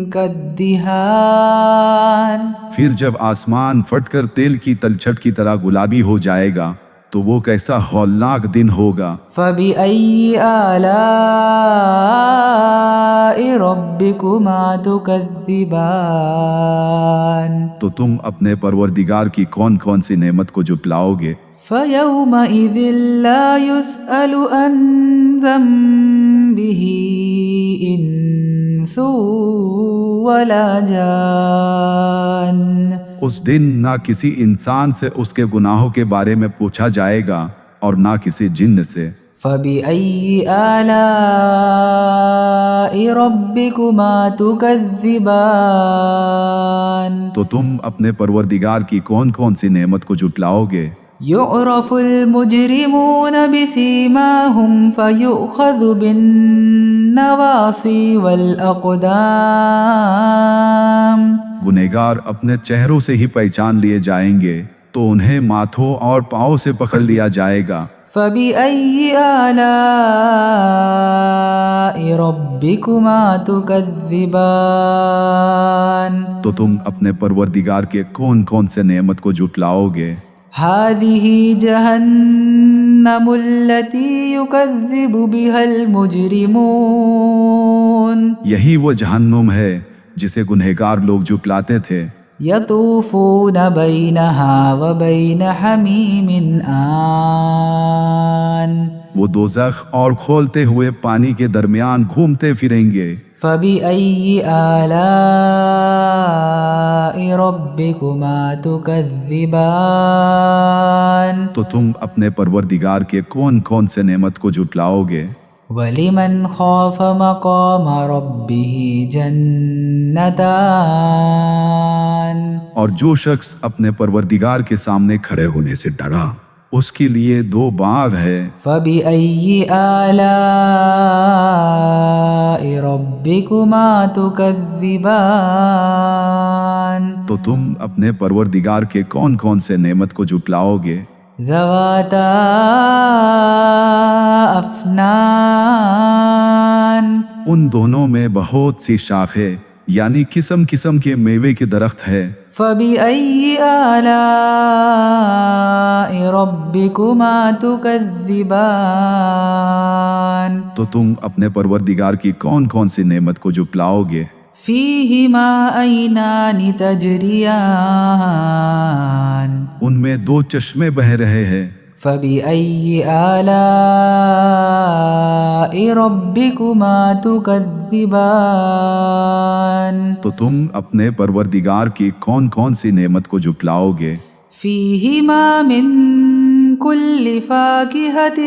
كَالدِّهَانِ پھر جب آسمان پھٹ کر تیل کی تلچھٹ کی طرح گلابی ہو جائے گا تو وہ کیسا ہولناک دن ہوگا۔ فَبِأَيِّ آلَاءِ رَبِّكُمَا تُكَذِّبَانِ تو تم اپنے پروردگار کی کون کون سی نعمت کو جھٹلاؤ گے۔ فَيَوْمَئِذٍ لَا يُسْأَلُ عَنْ ذَنبِهِ إِنسٌ وَلَا جَانٌ اس دن نہ کسی انسان سے اس کے گناہوں کے بارے میں پوچھا جائے گا اور نہ کسی جن سے۔ فَبِأَيِّ آلَاءِ رَبِّكُمَا تُكَذِّبَانِ تو تم اپنے پروردگار کی کون کون سی نعمت کو جھٹلاؤ گے۔ يُعْرَفُ الْمُجْرِمُونَ بِسِيمَاهُمْ فَيُؤْخَذُ بِالنَّوَاصِي وَالْأَقْدَامِ گنہگار اپنے چہروں سے ہی پہچان لیے جائیں گے تو انہیں ماتھوں اور پاؤں سے پکڑ لیا جائے گا۔ فَبِأَيِّ آلَاءِ رَبِّكُمَا تُكَذِّبَانِ تو تم اپنے پروردگار کے کون کون سے نعمت کو جھٹلاؤ گے۔ هَذِهِ جَهَنَّمُ الَّتِي يُكَذِّبُ بِهَا الْمُجْرِمُونَ یہی وہ جہنم ہے جسے گنہگار لوگ جھٹلاتے تھے۔ يَطُوفُونَ بَيْنَهَا وَبَيْنَ حَمِيمٍ آنٍ وہ دوزخ اور کھولتے ہوئے پانی کے درمیان گھومتے پھریں گے۔ فبأي آلاء ربكما تكذبان تو تم اپنے پروردگار کے کون کون سے نعمت کو جھٹلاؤ گے؟ ولمن خاف مقام ربه جنتان اور جو شخص اپنے پروردگار کے سامنے کھڑے ہونے سے ڈرا اس کے لیے 2 باغ ہے۔ فبأي آلاء ربكما تكذبان تو تم اپنے پروردگار کے کون کون سے نعمت کو جھٹلاؤ گے؟ ذواتا افنان ان دونوں میں بہت سی شاخیں یعنی قسم قسم کے میوے کے درخت ہے۔ فبأي آلاء ربكما تكذبان تو تم اپنے پروردگار کی کون کون سی نعمت کو جھٹلاؤ گے؟ فيهما عينان تجريان ان میں 2 چشمے بہہ رہے ہیں۔ فبأي آلاء ربكما تكذبان تو تم اپنے پروردگار کی کون کون سی نعمت کو جھٹلاؤ گے؟ فيهما من كل فاكهة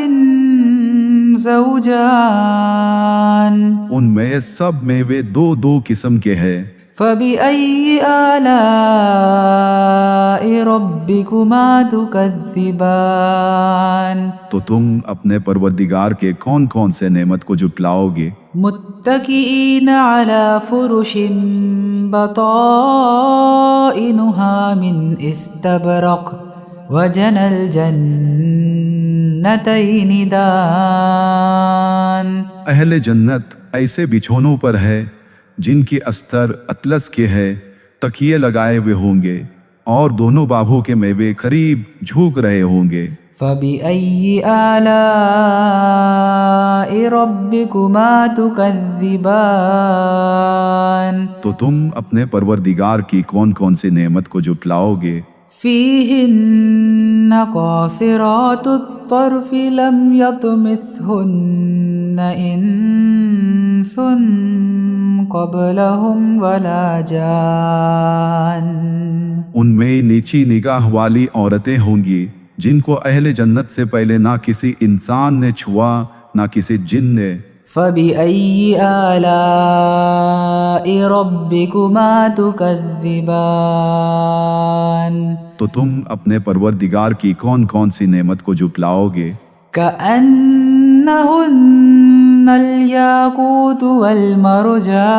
زوجان ان میں سب میوے 2 قسم کے ہیں۔ فبأي آلاء ربكما تكذبان تو تم اپنے پروردگار کے کون کون سے نعمت کو جھٹلاؤ گے؟ متكئين على فرش بطائنها من استبرق وجنى الجنتين دان اہل جنت ایسے بچھونوں پر ہے جن کی استر اطلس کے ہے، تکیے لگائے ہوئے ہوں گے اور دونوں باغوں کے میوے قریب جھوک رہے ہوں گے۔ فبأي آلاء ربكما تكذبان تو تم اپنے پروردگار کی کون کون سی نعمت کو جھٹلاؤ گے؟ فيهن قاصرات الطرف لم يطمثهن إنس قبلهم ولا جان ان میں نیچی نگاہ والی عورتیں ہوں گی جن کو اہل جنت سے پہلے نہ کسی انسان نے چھوا نہ کسی جن نے۔ فبأي آلاء ربكما تكذبان تو تم اپنے پروردگار کی کون کون سی نعمت کو جھٹلاؤ گے؟ كأنهن الياقوت والمرجان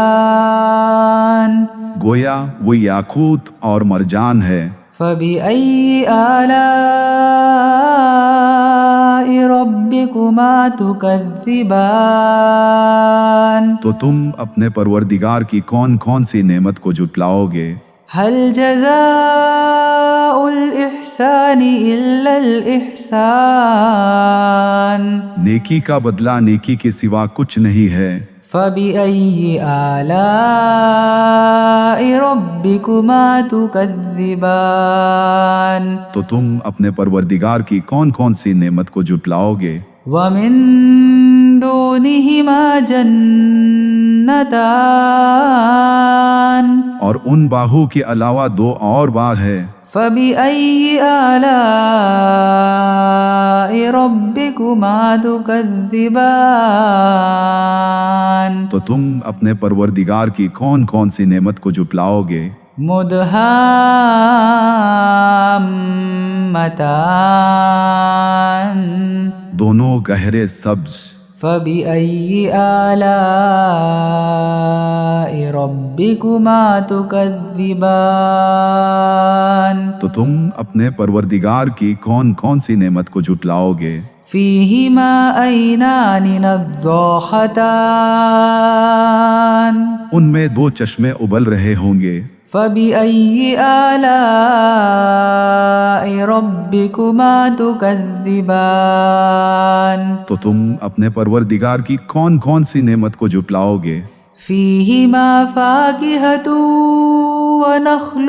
گویا وہ یاقوت اور مرجان ہے۔ فبأي آلاء ربكما تكذبان تو تم اپنے پروردگار کی کون کون سی نعمت کو جھٹلاؤ گے؟ هل جزاء الإحسان إلا الإحسان نیکی کا بدلہ نیکی کے سوا کچھ نہیں ہے۔ فبأي آلاء ربكما تكذبان تو تم اپنے پروردگار کی کون کون سی نعمت کو جھٹلاؤ گے؟ ومن دونهما جنتان اور ان باغوں کے علاوہ 2 اور باغ ہے۔ فبأي آلاء ربكما تكذبان تو تم اپنے پروردگار کی کون کون سی نعمت کو جھٹلاؤ گے؟ مدهامتان دونوں گہرے سبز۔ فبأي آلاء ربكما تكذبان تو تم اپنے پروردگار کی کون کون سی نعمت کو جھٹلاؤ گے؟ فيهما عينان نضاختان ان میں 2 چشمے ابل رہے ہوں گے۔ فبأي آلاء ربكما تكذبان تو تم اپنے پروردگار کی کون کون سی نعمت کو جھٹلاؤ گے؟ فيهما فاكهة ونخل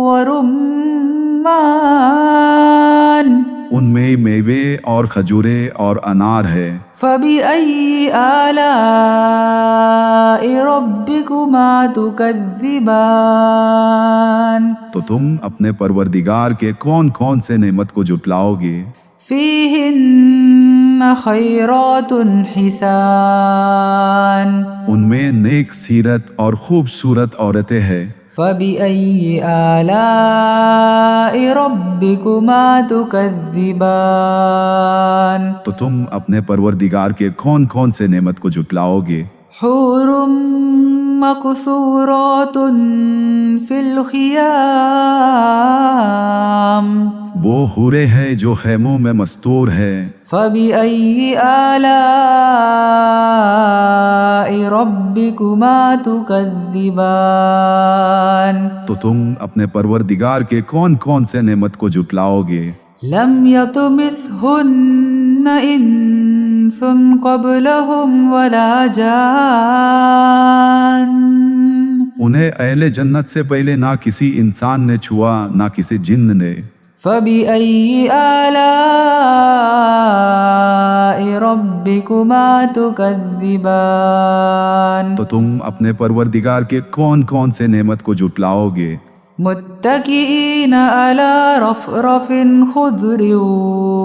ورمان ان میں میوے اور کھجورے اور انار ہے۔ فبأي آلاء ربكما تكذبان تو تم اپنے پروردگار کے کون کون سے نعمت کو جھٹلاؤ گے؟ فيهن خيرات حسان ان میں نیک سیرت اور خوبصورت عورتیں ہیں۔ فبأي آلاء ربكما تكذبان تو تم اپنے پروردگار کے کون کون سے نعمت کو جھٹلاؤ گے؟ حور مقصورات في الخيام وہ حورے ہیں جو خیموں میں مستور ہے۔ فبأي آلاء ربكما تكذبان تو تم اپنے پروردگار کے کون کون سے نعمت کو جھٹلاؤ گے؟ لم يطمثهن إنس قبلهم ولا جان انہیں اہل جنت سے پہلے نہ کسی انسان نے چھوا نہ کسی جن نے۔ فبأي آلاء ربكما تكذبان تو تم اپنے پروردگار کے کون کون سے نعمت کو جھٹلاؤ گے؟ متكئين على رفرف خضر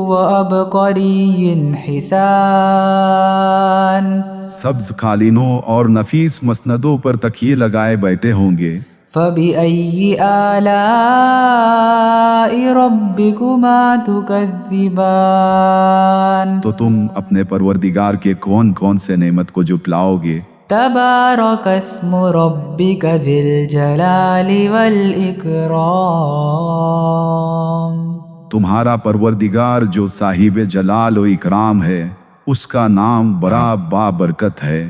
وعبقري حسان سبز قالینوں اور نفیس مسندوں پر تکیے لگائے بیٹھے ہوں گے۔ فبأي آلاء ربكما تكذبان تو تم اپنے پروردگار کے کون کون سے نعمت کو جھٹلاؤ گے؟ تبارك اسم ربك ذي الجلال والإكرام تمہارا پروردگار جو صاحب جلال و اکرام ہے، اس کا نام بڑا بابرکت ہے۔